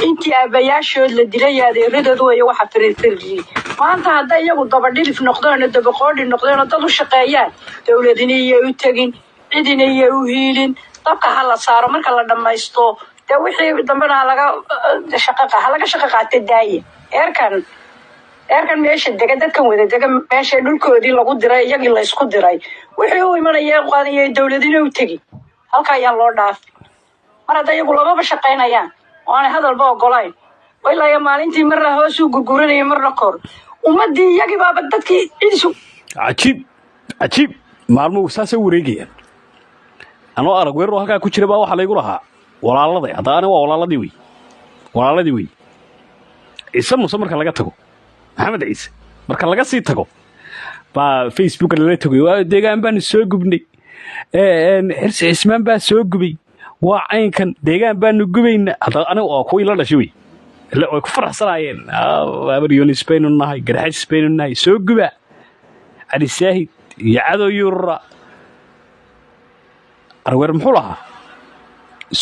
E: intii abayaashood la dilay adeeradoodu way waxa firfirri maanta hadda iyagu daba dhilif noqdeen daba qoodhi noqdeen dad u shaqeeyaan dawladina iyo u tagin cidina iyo u hiilin dabka hala saaro marka la dhamaysto dee wixii dambena halaga shaqo qaata daaye eerkan meesha dega dadkan wada dega meesha dhulkoodii lagu diray iyagii la isku diray wixii u imanaya qaadaya dawladina u tegi halka ayaa loo dhaafay mar hadda iyagu lababa shaqaynayaan oo aan hadalba ogolayn ilaa maalintii marna hoos u gurguranaya marna kor ummadii iyagii baaba dadkii ciidisu
A: cajiib maalmuhu saasay wareegayaan anoo arag weerar halkaa ku jira baa waxaa laygu lahaa walaaladay hadda ani waa walaaladii wey ciise muuse marka laga tago maxamed ciise marka laga sii tago baa facebook lala tagay waa deegaan baan soo gubnay xirsi cismaan baa soo gubay waa caynkan deegaan baanu gubayna hadda aniga oo kuwii la dhashay wey way ku faraxsanaayeen abaryonis baynu nahay garxajis baynu nahay soo guba cali saahid iyo cadow yurura arweer muxuu lahaa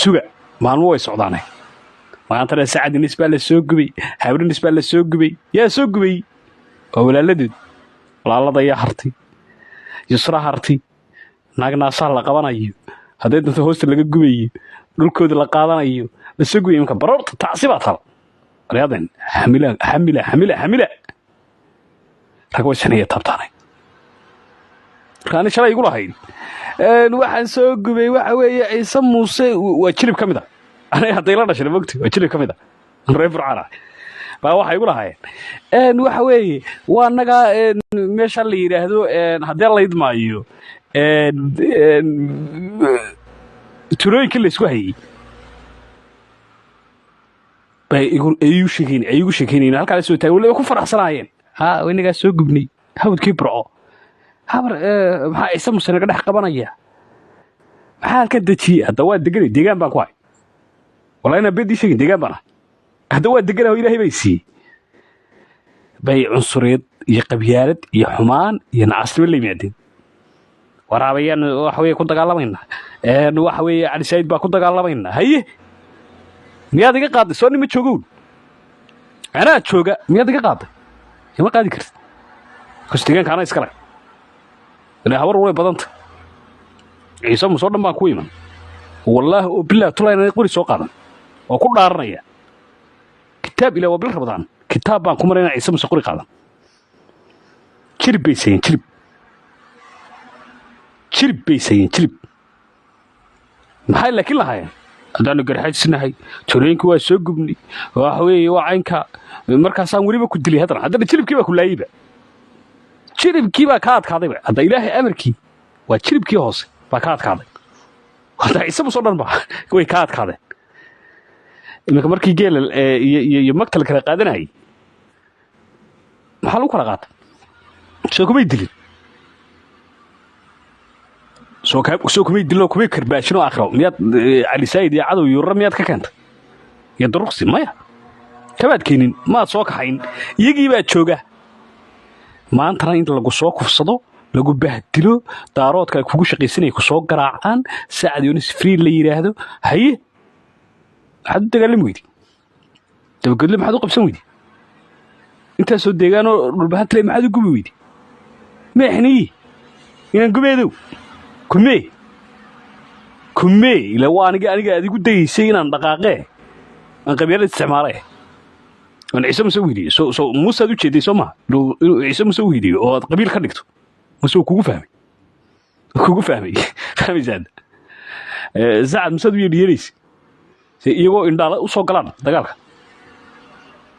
A: suga maalmo way socdaane maantana sacadinis baa la soo gubay habrinis baa la soo gubay yaa soo gubay waa walaalada ayaa hartay yusra hartay naagnaasaa la qabanayo hadday danta hoosta laga gubayo dhulkooda la qaadanayo la soo gubay imanka baroorta tacsi baa tal riyaadan xamila rag way sanaya taabtaanay marka ani shalay igu lahayd waxaan soo gubay waxa weeye ciise muuse waa jilib ka mid a aniga hadday la dhashay mogti waa jilib ka mid a reer furcaana baa waxay igu lahaayeen waxa weeye waa nagaa meesha la yidhaahdo haddii la idmaayo turooyinkii la isku hayey bay igu sheekeynayeen halkaa la soo taagay waliba ku faraxsanaayeen inagaa soo gubnay hawdkii burco habar maxaa ciise muuse naga dhex qabanaya maxaa halka dejiyey hadda waa deganay deegaan baan ku hay walaa inaan beddii sheegin deegaan baan ahay hadda waa deganah oo ilaahay bay siiyey bay cunsureed iyo qabyaalad iyo xumaan iyo nacasnimo la yimaadeen waraabayaan waxa weeye ku dagaalamaynaa waxa weeye cali saa'id baa ku dagaalamaynaa haye miyaad iga qaaday soo nima joogown anaa jooga miyaad iga qaaday ima qaadi kartid kas deegaanka anaa iskale ilaa habar way badanta ciise muuse oo dhan baan ku iman wallaahi oo bilaah tulayna qori soo qaadan oo ku dhaaranaya kitaab ilaa waa bil rabadaan kitaab baan ku marayna ciise muuse qori qaadan jirib bay sayeen jirib maxay laakiin lahaayeen haddaanu garxaajisnahay turooyinkii waa soo gubnay waxa weeye waa caynka markaasaan weliba ku dilay haddana jiribkii baa ku laayeyba jiribkii baa ka adkaadayba hadda ilaahay amarkii waa jiribkii hoose baa ka adkaaday hadda ciise muuse oo dhan ba way ka adkaadeen iminka markii geelal iyo magta la kala qaadanayay maxaa lagu kala qaatay soo kumay dilin soo kumay dilin oo kumay karbaashin oo akhiro miyaad cali saa'id iyo cadow yurura miyaad ka keentay iyo daruqsi maya kamaad keenin maad soo kaxayn iyagii baa jooga maantana in lagu soo kufsado lagu bahdilo daaroodka ay kugu shaqaysanaya ku soo garaacaan saacad yonis free la yidhaahdo haye maxaad u dagaalami weydi dabagodle maxaad u qabsan weydi intaasoo deegaanoo dhulbahantale maxaad u gubi weydi meexniyi inaan gubeedow kumee ila waa aniga aad igu dayaysay inaan dhaqaaqee aan qabyaalad isticmaalee aan ciise muuse u hidiyo soo muusead u jeeday soo maha inuu ciise muuse u hidiyo oo aad qabiil ka dhigto muse uu kugu fahmay fahmaysaada sacad musead u yeedhiyeelaysa se iyagoo indhaala u soo galaan dagaalka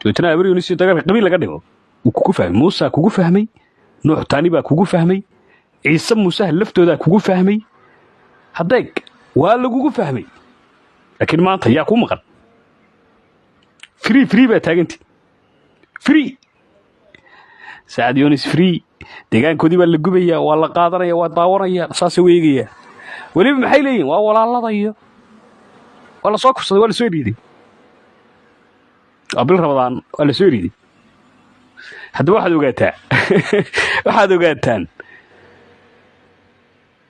A: dabeetana abaryonis dagaalka qabiil laga dhigo uu kugu fahmay muusaa kugu fahmay nuux taani baa kugu fahmay ciise muusaha laftoodaa kugu fahmay haddeeg waa lagugu fahmay laakiin maanta yaa kuu maqan free baa taaganti free saacad yonis free deegaankoodii baa la gubayaa waa la qaadanaya waa daawanaya saasay u eegayaa weliba maxay leeyihin waa walaaladayo waa la soo kufsaday waa la soo eriiday waa bil rabadaan waa la soo eriiday haddaba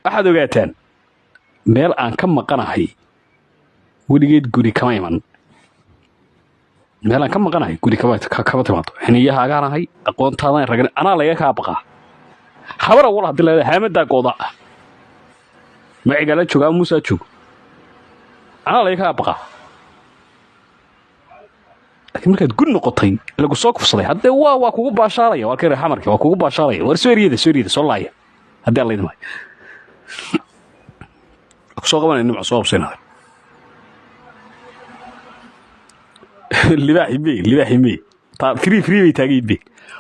A: waxaad ogaataan meel aan ka maqanahay weligeed guri kama iman meelaan ka maqanahay guri kama timaado xiniyaha agaanahay aqoontaadan ragn anaa laga kaa baqaa habara wal hadii leedahay haamadaa gooda macigaala jooga muusaa joogo anaa laga kaa baqaa laakiin markaad gun noqotay lagu soo kufsaday haddee waa kugu baashaalaya waa kare xamarkii waa kugu baashaalaya war soo eriyada soo laaya haddii alla idin maayo soo qabanay nimco soo qabsaynaada libaaxi may free bay taagay be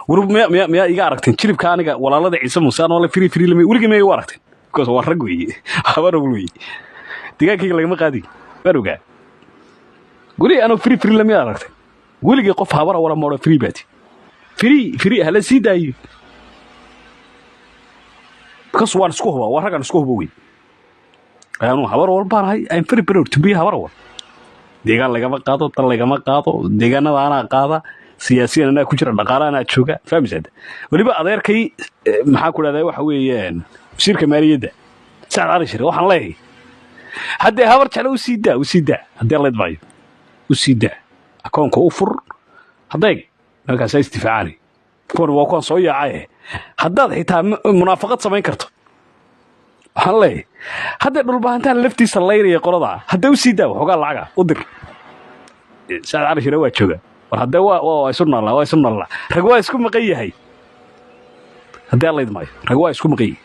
A: warub miyaa iga aragteen jiribka aniga walaalada ciise muuse anoo la free lama weligii miyaa igu aragteen because waa rag weeye habarogl weeye digaankayga lagama qaadi waan ogaa guri anoo free lama aragteen weligii qof habara wala moodha free baati free hala sii daayo because waan isku hubaa waa raggan isku huba wey anuu habar walbaanahay I'm very proud to be habar wal deegaan lagama qaado dal lagama qaado deegaanada anaa qaada siyaasiyan anaa ku jira dhaqaale anaa jooga fahmisaad weliba adeerkay maxaa ku dhahdaa waxa weeyaan wasiirka maaliyadda Saad Cali Shire waxaan leeyahay haddii habar jecel u sii daa haddii la idmaayo u sii daa akoonka u fur hadday markaas ay istifaacaani waa kuwan soo yaacay haddaad xitaa munaafaqad samayn karto waxaan leeyahay haddii dhulbahantaan laftiisa layraya qolada haddii u sii daa waxoogaa lacaga u dir Saad Cali Shire waa jooga war haddee waa isu nalla rag waa isku maqan yahay haddii alla idmaayo rag waa isku maqan yahay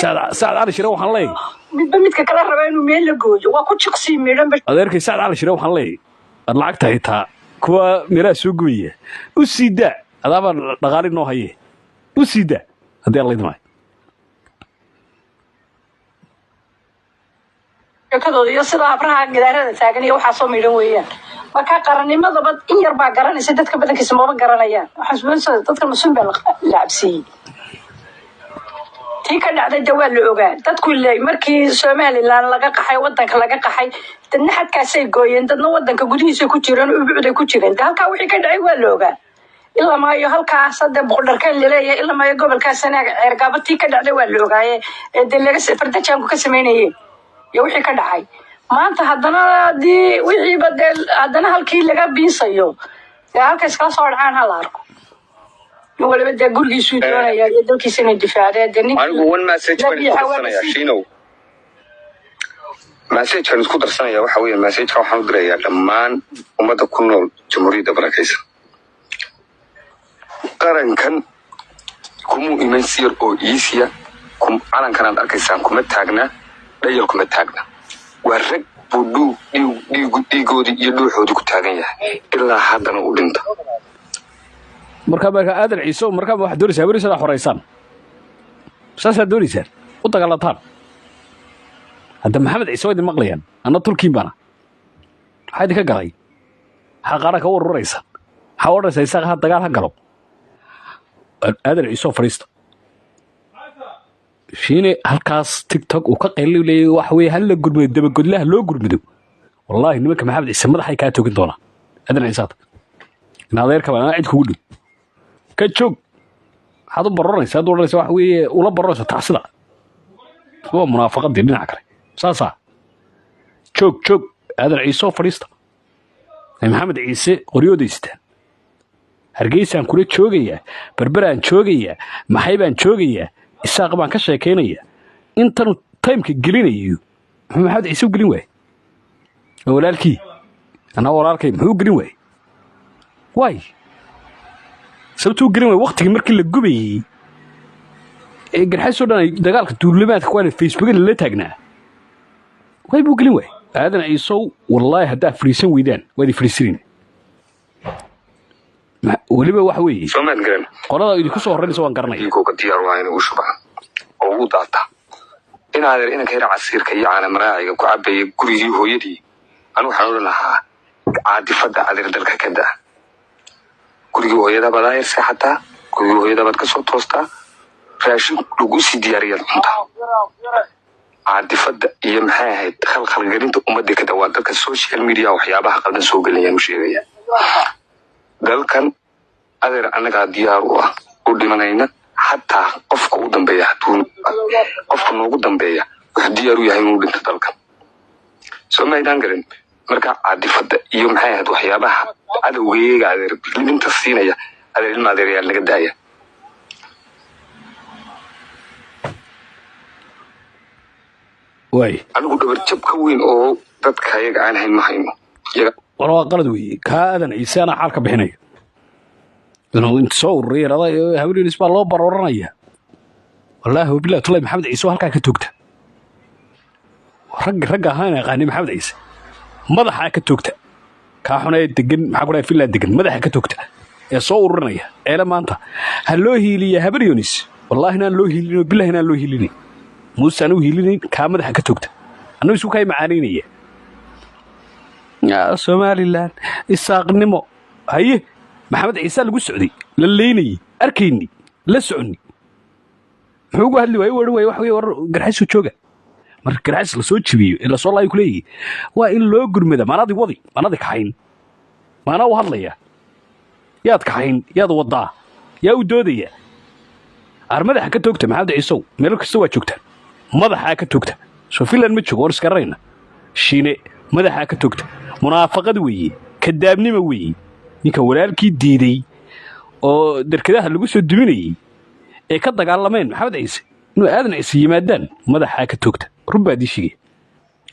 A: Saad Cali Shire waxaan leeyahay
E: midba midka kala raba inuu meel la gooyo waa ku jiqsii midhan
A: adeerkay Saad Cali Shire waxaan leeyahay ad lacagta xitaa kuwa meelaha soo gooya u sii daa adaaba dhaqaali noo haye u sii daa haddii alla idmaayo
E: kadooda iyo sida habraha gidaarada taagan iyo waxaa soo midhan weeyaan marka qarannimadaba in yar baa garanaysa dadka badankiisa maba garanayaan waxaa dadka mas-uul baa la cabsiiyey tii ka dhacday de waa la ogaa dadku leey markii Somaliland laga qaxay wadanka laga qaxay dadna xadkaasay gooyeen dadna wadanka gudihiisa ku jireen ubuucday ku jireen halka wixii ka dhacay waa la ogaa ilaa maayo halkaas hadda boqorkan leeyahay ilaa maayo gobolkaas anaga ceergaaba tii ka dhacday waa la ogaaye de laga fardajaanku ka sameynayay iyo wixii ka dhacay maanta haddana hadii wixii badel haddana halkii laga biisayo halkaas kala soo dhacaan hal arko waliba de gurigiisu doonaya iyo dalkiisana difaacay
H: anigu one message baan ku darsanaya shiinow message kan isku darsanaya waxa weeye message ka waxaan u dirayaa dhammaan ummadda ku nool jamhuuriyadda barakaysan qarankan kumu iman sir oo iisiya calankan aad arkaysaan kuma taagna dhayal kuma taagna waa rag budu dhiigoodii iyo dhuuxoodii ku taagan yahay ilaa haddana u dhinta
A: marka aadan ciise marka wax doonaysaa werisada xoreysaan saasa doonaysaa u dagaalantaan hadda maxamed ciise way maqlayaan ana turkiin bana waxay ka galay xaqara ka warwaraysa xawaraysa isaga dagaal ha galo aadan ciise fariista shiine halkaas TikTok uu ka qeylay wax weey hal la gurmado dabagodlaha loo gurmado wallahi nimanka maxamed ciise madaxay ka toogin doona aadan ciise in adeerka bana cid kugu dhow ka joog waxaad u baranaysaa wax weeye ula baranaysa tacsida waa munaafaqadii dhinaca kale saasa joog aadan ciise fadhiista maxamed ciise qoryoodaysta hargeysaan kula joogayaa berberaan joogayaa maxay baan joogayaa isaaq baan ka sheekeynaya intan timeka gelinayo maxamed ciise u gelin waay walaalkii ana walaalkay muxuu gelin waay sababtuu gelin waay waqtigii markii la gubayay ee garxaysoo dhan ay dagaalka duulimaadka ku aanay Facebook la taagnaa way buu gelin waay aadan ciisow wallaahi haddaa fariisan weydaan waad fariisin waliba wax weeye
H: Soomaad garan
A: qolada idinku soo horeynaysa waan garanay
H: iyagu ka diyaar waa inay u shubaan oo u daata inaan ka casiirka iyo caana maraaciga ku cabay gurigii hooyadii anu waxaan u lahaa caadifada adeer dalka ka daa gurigii hooyada badaayir saxata gurigii hooyada bad ka soo toostaa raashin lagu sii diyaariyay cunta caadifada iyo maxay ahayd khalkhalgelinta ummadda ka dawaa dadka social media waxyaabaha qaldan soo galayaan u sheegaya dalkan adeer anaga diyaar u ah u dhimanayna hataa qofka u dambeeya qofka noogu dambeeya wax diyaar u yahay inuu dhinto dalkan Soomaaliland garan marka caadifada iyo maxay ahayd waxyaabaha cadawgeega adeer lidinta siinaya adeer ilma adeer laga daaya
A: way
H: anigu dhabar jab ka weyn oo dadka ayaga aan hayn ma hayno
A: waa qalad weeye kaa aadan ciise anaa xaal ka bixinayo inuu inta soo ururiya rada haweenaynis baa loo barooranaya wallaahi wabillahi tullahi maxamed ciise oo halkaa ka toogta ragga ahaan yaqaani maxamed ciise madaxaa ka toogta kaa xunee degan maxaa ku dhahay finland degan madaxa ka toogta ee soo ururinaya eele maanta ha loo hiiliya habaryonis wallaahi inaan loo hiilin oo billahi inaan loo hiilinin muuse anigu hiilinayn kaa madaxa ka toogta annagu isku kay macaanaynaya somalilan isaaqnimo haye maxamed ciise lagu socday la leynayey arkayni la soconni muxuu ugu hadli waaye waran waaye wax wey war garxayso jooga marka garxays la soo jibiyo ee lasoo laayo ku leeyahay waa in loo gurmada maanadii wadi maanadii kaxayn maanaa u hadlaya yaad kaxayn yaad wadaa yaa u doodaya ar madaxa ka toogta maxamed ciisow meel kasta waa joogtaan madaxaa ka toogta soo finland ma joogo war iskararayna shiine madaxaa ka toogta munaafaqad weeye kadaabnima weeye ninka walaalkii diiday oo derkadaha lagu soo duminayey ee ka dagaalameen maxamed ciise inuu aadan ciise yimaadaan madaxaa ka toogta run baa dii shigay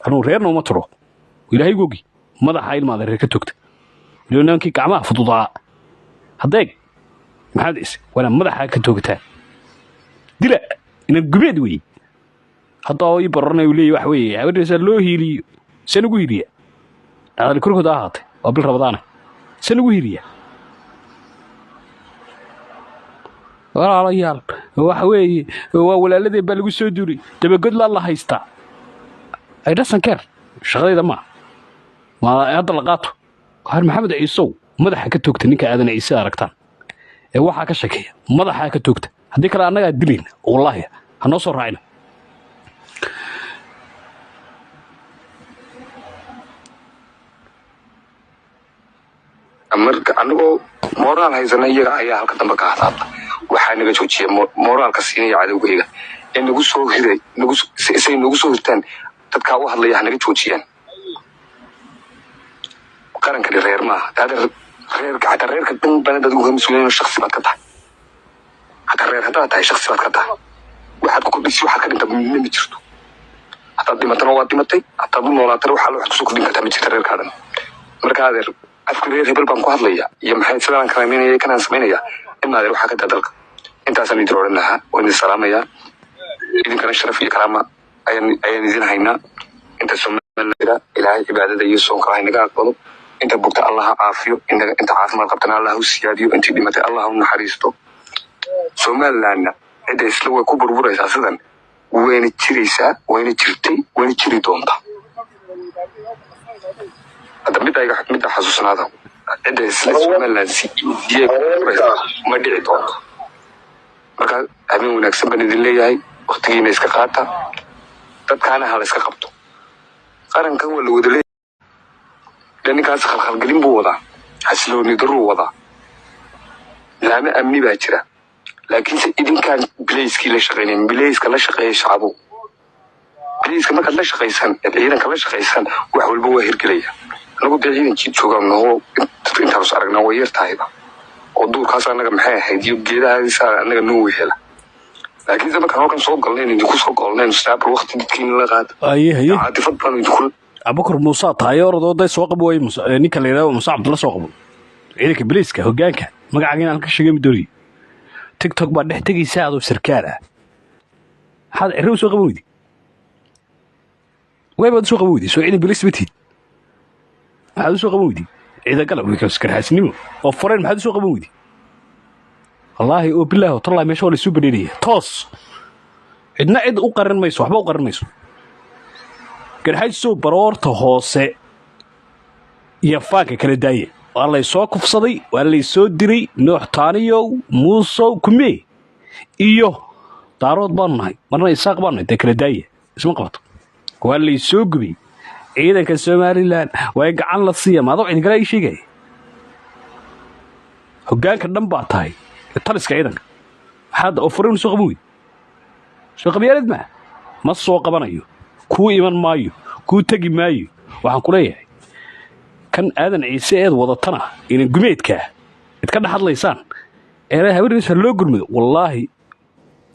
A: anuu reerna uma tiro ilaahay gogi madaxaa ilmaada reer ka toogta milyoonaankii gacmaha fududaa haddeeg maxamed ciise waana madaxaa ka toogtaa dila inan gubeed weeye hadda oo ii barornay uu leeyahy wax weeye haweenaysa loo hiiliyo san ugu hiiliya dhacdali korkooda ahaatay waa bil rabadaana san ugu hiiliya walaalayaal waxa weeye waa walaaladeen baa lagu soo duulay dabagod laa la haystaa ay dhasankeer shaqadayda maa hadda la qaato har maxamed ciisow madaxa ka toogta ninka aadan ciise aragtaan ee waxaa ka shakeeya madaxaa ka toogta haddii kale annagaa dilayna wallaahi ha noo soo raacina
H: marka anagoo moraal haysana iyaga ayaa halka dambe ka hadlaada waxaa naga joojiya moraalka siinaya cadowgayga ee nagu soo hiray say nagu soo hirtaan dadkaa u hadlaya ha naga joojiyaan qarankani reer maaha hata reerka dhan banad adigu ka mas-uuliyeen shaksi baad ka tahay hata reer haddaad tahay shaksi baad ka tahay waxaad ku kordhisi waxaad ka dhinta midna ma jirto hataad dhimatana waad dhimatay hataad u noolaatana waxaad kusoo kordhin kartaa ma jirta reerkaa dhan marka adeer afka reer hebel baan ku hadlaya iyo maxay sidaan kalaamaynaya kanaan samaynaya in adeer waxaa ka daa dalka intaasaan idin odhan lahaa oo idin salaamayaa idinkana sharaf iyo karaama ayaan idin haynaa inta somaliland ilaahay cibaadada iyo soonka ha inaga aqbalo inta bugta allah ha caafiyo inta caafimaad qabtana allah u siyaadiyo intii dhimatay allah u naxariisto somalilandna cidda isla way ku burburaysaa sidan wayna jiraysaa wayna jirtay wayna jiri doontaa hadda midda xasuusnaada cidda isla somaliland ma dhici doonto marka habeen wanaagsan baan idin leeyahay waktigiina iska qaata dadkaana ha la iska qabto qarankan waa la wada leeyahay ninkaas khalkhalgelin buu wadaa xasilooni daruu wadaa laama amni baa jira laakiinse idinkaan bilayskii la shaqaynayn bilayska la shaqeeya shacabo bilayska markaad la shaqaysan ciidanka la shaqaysan wax walba waa hirgelaya anagu dee ciidan jiid joogaan noo intaanus aragnaa way yar tahayba oo duurkaas annaga maxay ahayd iyo geedahaasa annaga noo wehela laakiinse markaan halkan soo galnayn idinku soo golnayn saabr wakti dadkiina la qaada caatifad baan idinku
A: abukar muuse tahay orodooday soo qabo way ninka la yidhahdo muuse cabdulla soo qabo ciidanka bilayska hoggaanka magacaaga inaan ka sheegay midoriyo tiktok baa dhex tegaysa adoo sarkaal ah maxaad cirro u soo qaban weydi waybaad u soo qaban weydi soo ciidan bilays batid maxaad u soo qaban weydi ciidan gala karxaasnimo oo foreen maxaad u soo qaban weydi wallaahi oo bilaahi tallahi meesha waa la isu badheeraya toos cidna cid u qarin mayso waxba u qarin mayso garxaysow baroorta hoose iyo faanka kala daaya waa laysoo kufsaday waa laysoo diray noox taaniyow muusow kumee iyo daarood baanu nahay marna isaaq baanu nahay dee kala daaya isma qabato waa laysoo gubay ciidanka somalilan waa gacan la siiya maadoo ciidankala ii sheegaya hoggaanka dhan baa tahay taliska ciidanka maxaad oo furiin soo qaban weydi soo qabyaalad maa ma soo qabanayo kuu iman maayo kuu tegi maayo waxaan ku leeyahay kan aadan ciise eed wadatana inan gumeedkaa id ka dhex hadlaysaan ee haweenaysa loo gurmado wallaahi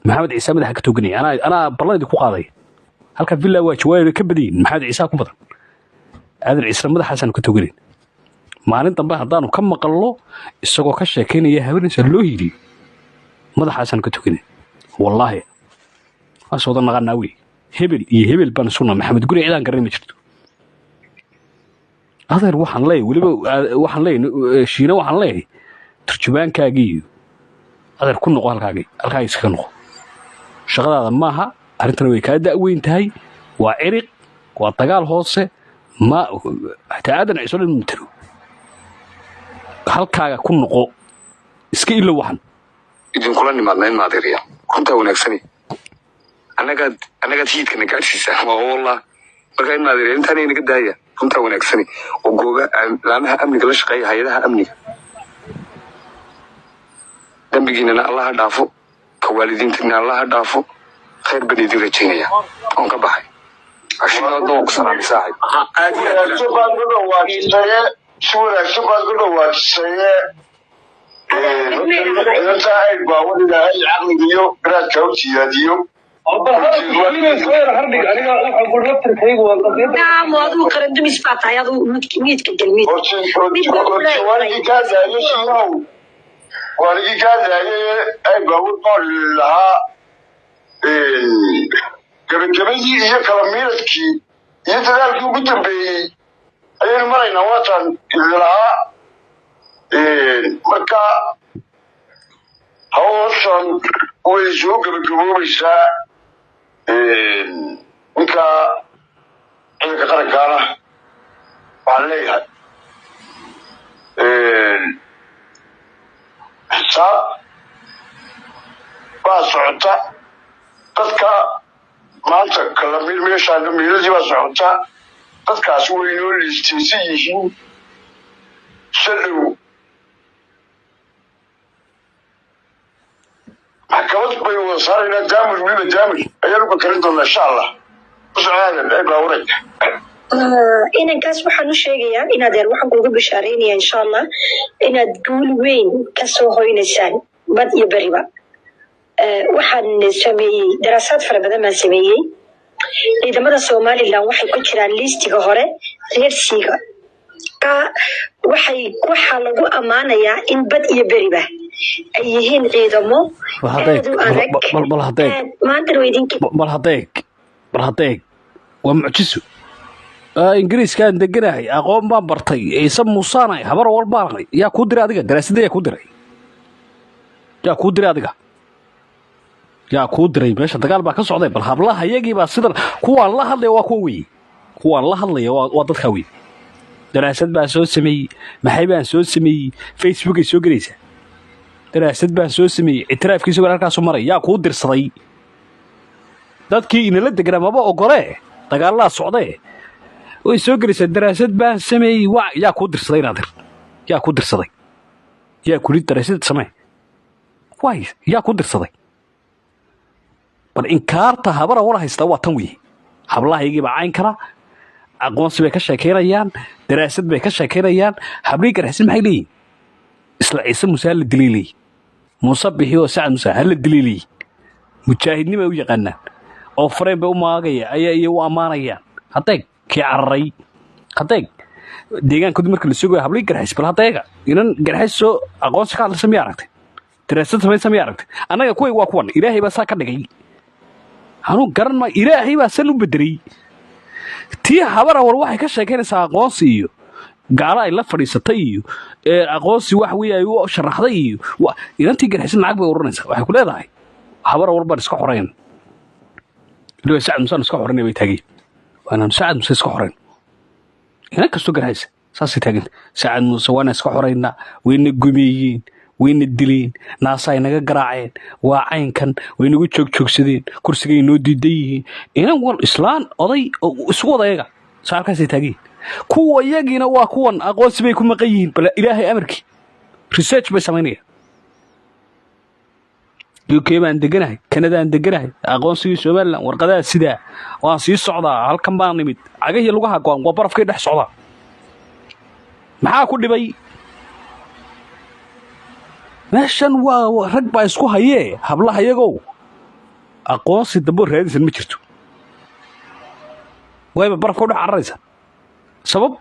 A: maxamed ciise madaxa ka toganaya anaa ballan idinku qaadaya halka villa waa jawaab ka badayin maxamed ciise ku badan aadan ciise madaxaasaan ka toganayn maalin dambe haddaanu ka maqalno isagoo ka sheekaynaya haweenaysa loo yidhi madaxaasaan ka tukanay wallaahi waas wada naqanaa wey hebel iyo hebel baan sugna maxamed guri cidaan garan ma jirto adeer waxaan leeyahay weliba waxaan leeyahay shiina waxaan leeyahay turjubaankaagii iyo adeer ku noqo halkaaga iskaga noqo shaqadaada maaha arrintana way kaa da'weyn tahay waa ciriq waa dagaal hoose ma xataa aadan ciiso dhan matalo halkaaga ku noqo iska ilo waxan
H: idinkula nimaadna in maadeeriya runtaa wanaagsani annagaad hiidkana gaadhsiisaa waa wallah markaa in maadeeriya intaana inaga daaya runtaa wanaagsani oo gooba laamaha amniga la shaqeeya hay-adaha amniga dambigiinana allaha dhaafo ka waalidiintiina allaha dhaafo khayr baan idin rajaynaya oon ka baxay ashinaadoo ku salaamay saaxib
D: si wanaagsan baad ku dhawaajisay inta ay baawad ilaahay caqliga iyo garaadka u siyaadiyo
F: نعم وأدو قرندم إسبات هاي أدو ميت كجلميت
D: warigi kaadaaye ay baawad nool lahaa gabagabadii iyo kala miiradkii iyo dadaalkii ugu dambeeyey ayaynu maraynaa waatan idinlahaa marka hawshan way soo gabagaboobaysaa ninka ciidanka qarankaana waxaan leeyahay xisaab baa socota dadka maanta kala meeshaana miiladii baa socota dadkaas way noo liistaysan yihiin shallow maxkamad bay wada saaraynaa daamir weliba daamir ayaan uga karin doonaa insha allah usocaadan ay baawaray
F: inankaas waxaan u sheegayaa inaad waxaan kuuga bishaareynaya insha allah inaad guul weyn kasoo hoynaysaan bad iyo beriba waxaan sameeyey daraasaad fara badan baan sameeyey ciidamada somalilan waxay ku jiraan liistiga hore reersiiga waxaa lagu ammaanayaa in bad iyo beriba ay yihiin ciidamo
A: bal hadeeg waa mucjiso ingiriiskaan deganahay aqoon baan bartay ciise muusaanay habar walbaanay yaa kuu diray adiga daraasadda yaa kuu diray yaa kuu diray meesha dagaal baa ka socday bal hablaha iyagiibaa sidan kuwaan la hadlaya waa kuwa weye kuwaan la hadlaya waa dadkaa weye daraasad baan soo sameeyey maxay baan soo sameeyey facebookay soo gelaysaa daraasad baan soo sameeyey ictiraafkiisa wel halkaasu maray yaa kuu dirsaday dadkii inala deganaa maba ogolee dagaallaa socdee way soo gelaysaa daraasad baan sameeyey yaa kuu dirsaday naadir yaa kuu dirsaday yaa kuli daraasad samee waay yaa kuu dirsaday bal inkaarta habara wala haystaa waa tan weye hablahaygiibaa cayn kara aqoonsi bay ka sheekaynayaan daraasad bay ka sheekaynayaan hablihii garxasin maxay leeyihin isla ciise muuse hala dilay leeyihin muuse bixi oo sacad muuse hala dilay leeyihin mujaahidnimo ay u yaqaanaan oo fareen bay u maagaya ayay u ammaanayaan hadeeg kii cararay hadeeg deegaankoodii marka la sugayo hablihii garxis bal hadeega inan garxis soo aqoonsi ka hadlaysa miyaa aragtay daraasad samaysa miyaa aragtay annaga kuway waa kuwan ilaahay baa saa ka dhigay anuu garan maayo ilaahay baa san u bedelay tii habara war waxay ka sheekaynaysaa aqoonsi iyo gaalo ay la fadhiisatay iyo aqoonsi wax wey ay u sharaxday iyo inantii garxisin lacag bay uranaysaa waxay ku leedahay habara war baan iska xorayn weliba sacad musaan iska xoraynay bay taageen waanaan sacad muse iska xorayn inan kastoo garxaysa saasay taaganta sacad muse waana iska xoraynaa wayna gumeeyeen wayna dileen naasaay naga garaaceen waa caynkan way nagu joogjoogsadeen kursigay noo diidan yihiin inan wal islaan oday isu wada eega saa halkaasay taageen kuwa iyagiina waa kuwan aqoonsi bay ku maqan yihiin bal ilaahay amarkii research bay samaynayaan UK baan deganahay Canadaan deganahay aqoonsigii Somaliland warqadaha sidaa waan sii socdaa halkan baan nimid cagahii lugaha go'an waa barafkay dhex socdaa maxaa ku dhibay meeshan waa rag baa isku hayee hablaha iyagow aqoonsi dambo raadisan ma jirto wayba barafka u dhex cararaysa sabab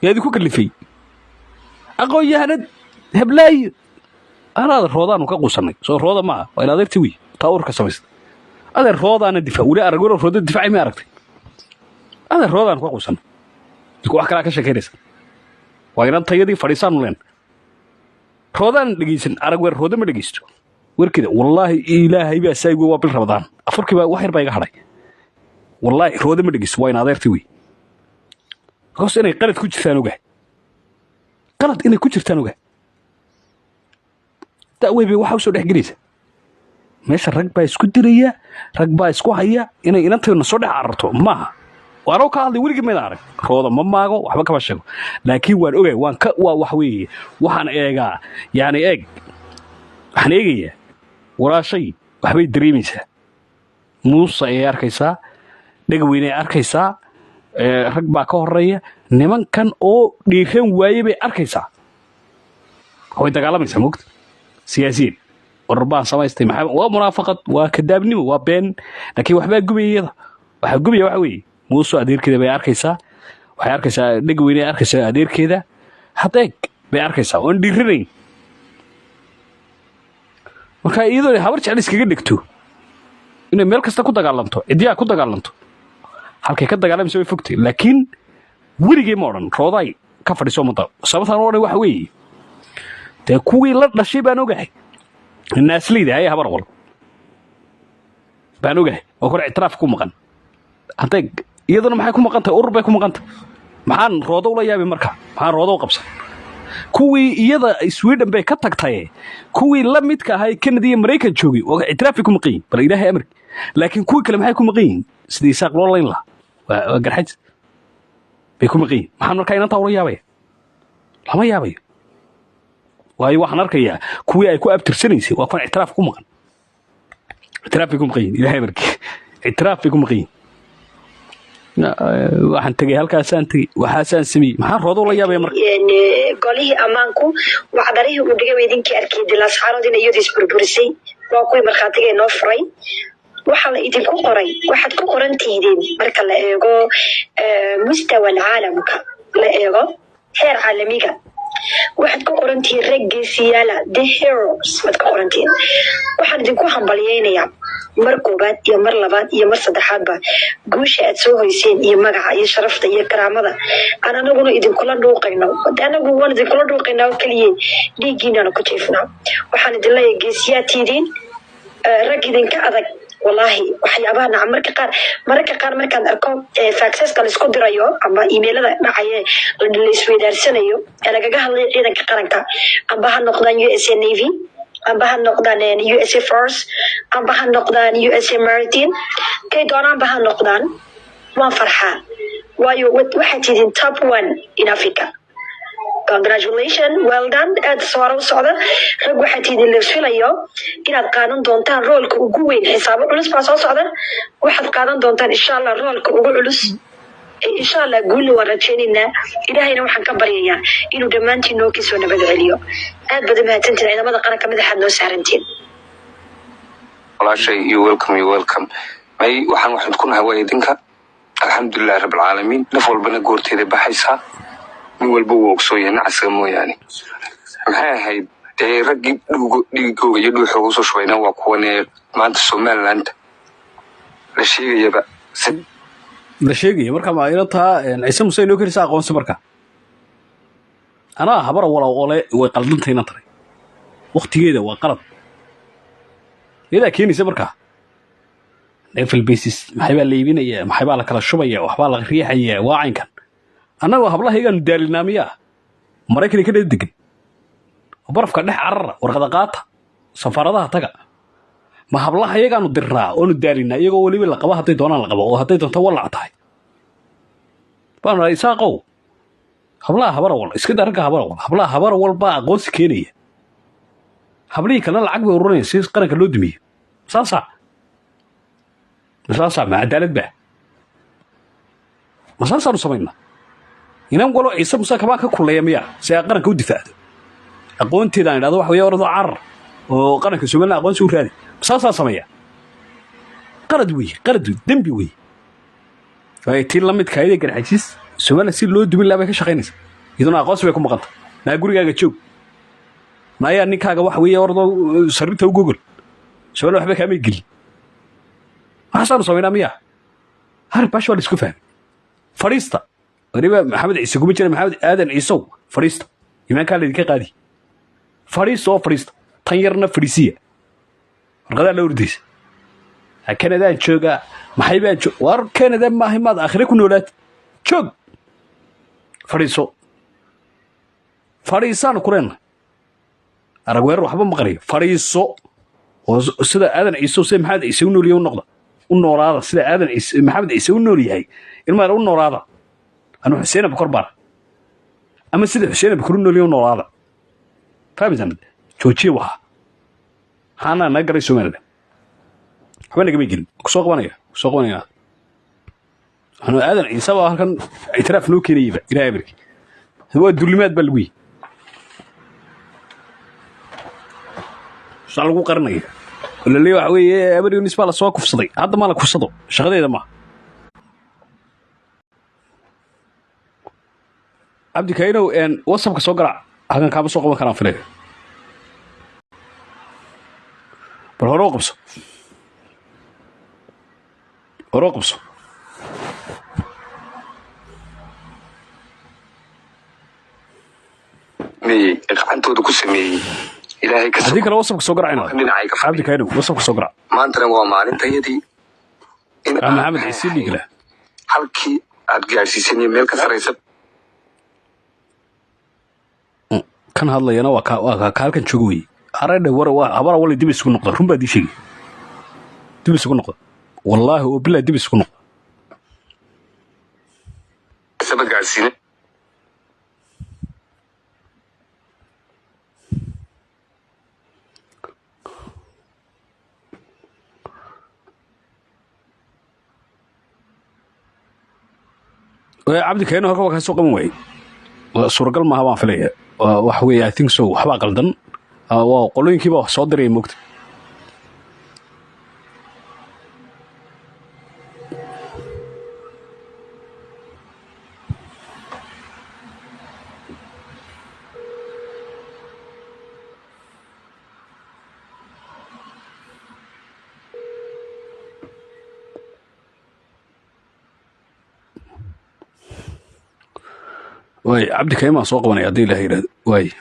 A: يا دي كوك اللي في أقول يا هند هبلاي أنا هذا الروضان وكقوسني صار روضة معه وإلى هذا تسوي تاور كسمست هذا الروضة أنا الدفاع ولا أرجو الروضة الدفاع ما أركتي هذا الروضان وكقوسني يكون أكل أكل شكيرس وإن الطيادي فريسان لين روضان لقيسن أرجو الروضة ما لقيستو وركده والله إلهي بس يقول وابل رمضان أفرك بقى واحد بقى حري والله روضة ما لقيست وين هذا تسوي خلاص أنا قلت كوتش ثانوجه قلت إني كوتش ثانوجه تأوي waxa soo dhaxgelaysa meesha rag baa isku diraya rag baa isku haya inay inantayna soo dhax ararto maaha waano ka hadlay wiliga meel arag rooda ma maago waxba kama sheego laakiin waan ogay waan ka waa wax weeye waxaan eegaa yani waxaan eegaya walaashay waxbay dareemaysaa muusa ay arkaysaa dhagweyne ay arkaysaa rag baa ka horeeya nimankan oo dhiiran waayay bay arkaysaa way dagaalamaysaa moogta سياسيين والربان سمايستي محمد ومرافقة وكذابني وبين لكن وحبا قبيضة وحقبي وحوي موسو أدير كذا بياركيسا وحياركيسا نقويني أركيسا أدير كذا حطيك بياركيسا ونديرني وكا إيدو حاورش على إسكي قدكتو إنه ميلكستا كو دقالنتو إديا كو دقالنتو halkay ka dagaalamay way fogtay laakiin wiligeey ma oran rooday ka fadhiso mada sababtan oo wax weey te kuwii la dhashay baan ogahay naaslida ay habar wal baan ogahay oo kor ictiraaf ku maqan hadda iyaduna maxay ku maqantay urur bay ku maqantay maxaan roodo la yaabay marka maxaan roodo qabsan kuwii iyada Sweden bay ka tagtay kuwii la midka ahay Canada iyo Mareykan joogay oo ictiraaf ku maqan bal ilaahay amri laakiin kuwii kale maxay ku maqan sidii saaq loo leyn la waa garxaj bay ku maqan maxaan marka inanta la yaabay lama yaabay waayo waxaan arkayaa kuwii ay ku abtirsanaysay waa kan ictiraaf ku maqan ictiraaf ku maqan ilaahay markii ictiraaf ku maqan waxaan tagay halkaasaan tagay waxaasaan sameeyay maxaan roodo la yaabay marka
F: golihii ammaanku wacdarihii uu dhigay idinkii arkay dilaas xaaladina iyadoo isburburisay waa kuwii markhaatiga inoo furay waxa la idinku qoray waxaad ku qoran tihiin marka la eego mustawa caalamka la eego heer caalamiga waxaad ku qoran tihiin raggeesiyaala the heroes waad ku qoran tihiin waxaan idinku hambaliyeynayaa mar koobaad iyo mar labaad iyo mar saddexaadba guusha aad soo hoyseen iyo magaca iyo sharafta iyo karaamada aan anaguna idinkula dhuuqayno anagu waan idinkula dhuuqaynaa oo keliya dhiiggiinana ku jeefnaa waxaan idin leeyahay geesiyaatiidiin rag idinka adag والله waxyaabaha nac marka qaar markaan arko faxeska la isku dirayo ama emailada dhacaya la isweydaarsanayo lagaga hadlay ciidanka qaranka amba ha noqdaan USA Navy amba ha noqdaan USA Force amba ha noqdaan USA Maritime kay doonaan ba ha noqdaan waan farxaa waayo waxaad tidin top 1 in Africa congratulations well done aad soo socda rag waxaad tidin la filayo inaad qaadan doontaan roolka ugu weyn xisaabo culus baa soo socda waxaad qaadan doontaan insha Allah roolka ugu culus insha Allah guul waan rajaynaynaa ilaahayna waxaan ka baryayaa inuu dhammaantiin noo kisoo nabad celiyo aad badan mahadsantiin ciidamada qaranka madaxaad noo saarantiin
H: walaashay you welcome may waxaan ku nahay waa idinka alxamdulillaah rabbil caalamiin naf walbana goorteeda baxaysaa من والبو وقصوية نعس موياني محاهي دي رقي ديقو يدو حوصو شوينا وكواني ما انت سومال لانت لشيغي يبا
A: لشيغي مركا ما يلطها عيسى موسى لو كريسا aqoonsi marka ana habar wala ole way qaldantayna taray waqtigeeda waa qalad ila keenaysa marka level basis maxay baa leebinaya maxay baa la kala shubaya waxba la riixaya waacinkan anagoo hablahayagan daalinaamiya Mareykan ka degan barafka dhex carara warqada qaata safaradaha taga ma hablahayagan u diraa oo daalina iyagoo waliba la qabo haday doonaan la qabo oo haday doonto walac tahay baan raaysaaqo hablaha habar wal iska darka habar walba aqoonsi keenaya hablii kana lacag bay ururinayaan si qaranka loo dumiyo saasa ma cadaalad ba ma saasa u sameeyna inaan qolo ciise musa kaba ka kuleeyamiya si qaranka u difaacdo aqoonteeda aan idhaahdo wax weeye ordo carar oo qaranka Soomaaliya aqoonsi u raadi saasa sameeya qalad dambi way ay tii la mid kaayay garxajis Soomaaliya si loo dumin la bay ka shaqeynaysaa iyaduna aqoonsi bay ku maqanta naa gurigaaga joog naayaa ninkaaga wax weeye ordoo sariirta u gogol shabeelle waxba kaamay gelin waxaasaanu samaynaa miyaa har baash waa la isku fahmay fadhiista weliba maxamed ciise kuma jira maxamed aadan ciisow fadhiista imaankaa laydinka qaadi fadhiista oo fadhiista tan yarna fadhiisiya warqadaa la ordaysa kanadaan joogaa maxay baan war kanada maahay maad aakhire ku noolaad joog fadhiiso fadhiisaanu ku leenahay arag weerar waxba maqanayo fadhiiso oo sida aadan ciise sida maxamed ciise u noolyahay u noolaada sida aadan ciise maxamed ciise u nool yahay ilmaha u noolaada anu xuseen abukar baar ama sida xuseen abukar u noolyahay u noolaada fahmaysan joojiye waxa hana na garay Soomaaliland waxba nagama gelin kusoo qabanaya anu aadan ciise baa halkan itiraaf noo keenayba ilaa amirki waa dulimaad baa lagu lagu qarnaya wala leeyahay waxa weeye abari nisba la soo kufsaday hadda ma la kufsado shaqadeeda ma abdi kaynow whatsapp ka soo garac halkan kaaba soo qaban karaan filay bal hore u qabso
H: gacantooda ku sameeyey ilaahay ka
A: hadii kale whatsapp ka soo garacayna abdi kaynow whatsapp ka soo garac
H: maantana waa maalintayadii in
A: maxamed ciise dhigla
H: halkii aad gaarsiisanay meel ka sareysa
A: kan hadlayana waa ka halkan joogo weeye areedhe war habara wali dib isugu noqda run baa dii sheegay dib isugu noqda wallaahi oo bilaa dib isugu noqda
H: saba gaarsiine
A: cabdi kayno halka waa ka soo qaban waayey suuragal maaha baan filaya wax weeye I think so waxbaa qaldan waa qolooyinkiiba wax soo diraya moogta واي عبد الكريم سوق بني هذه له واي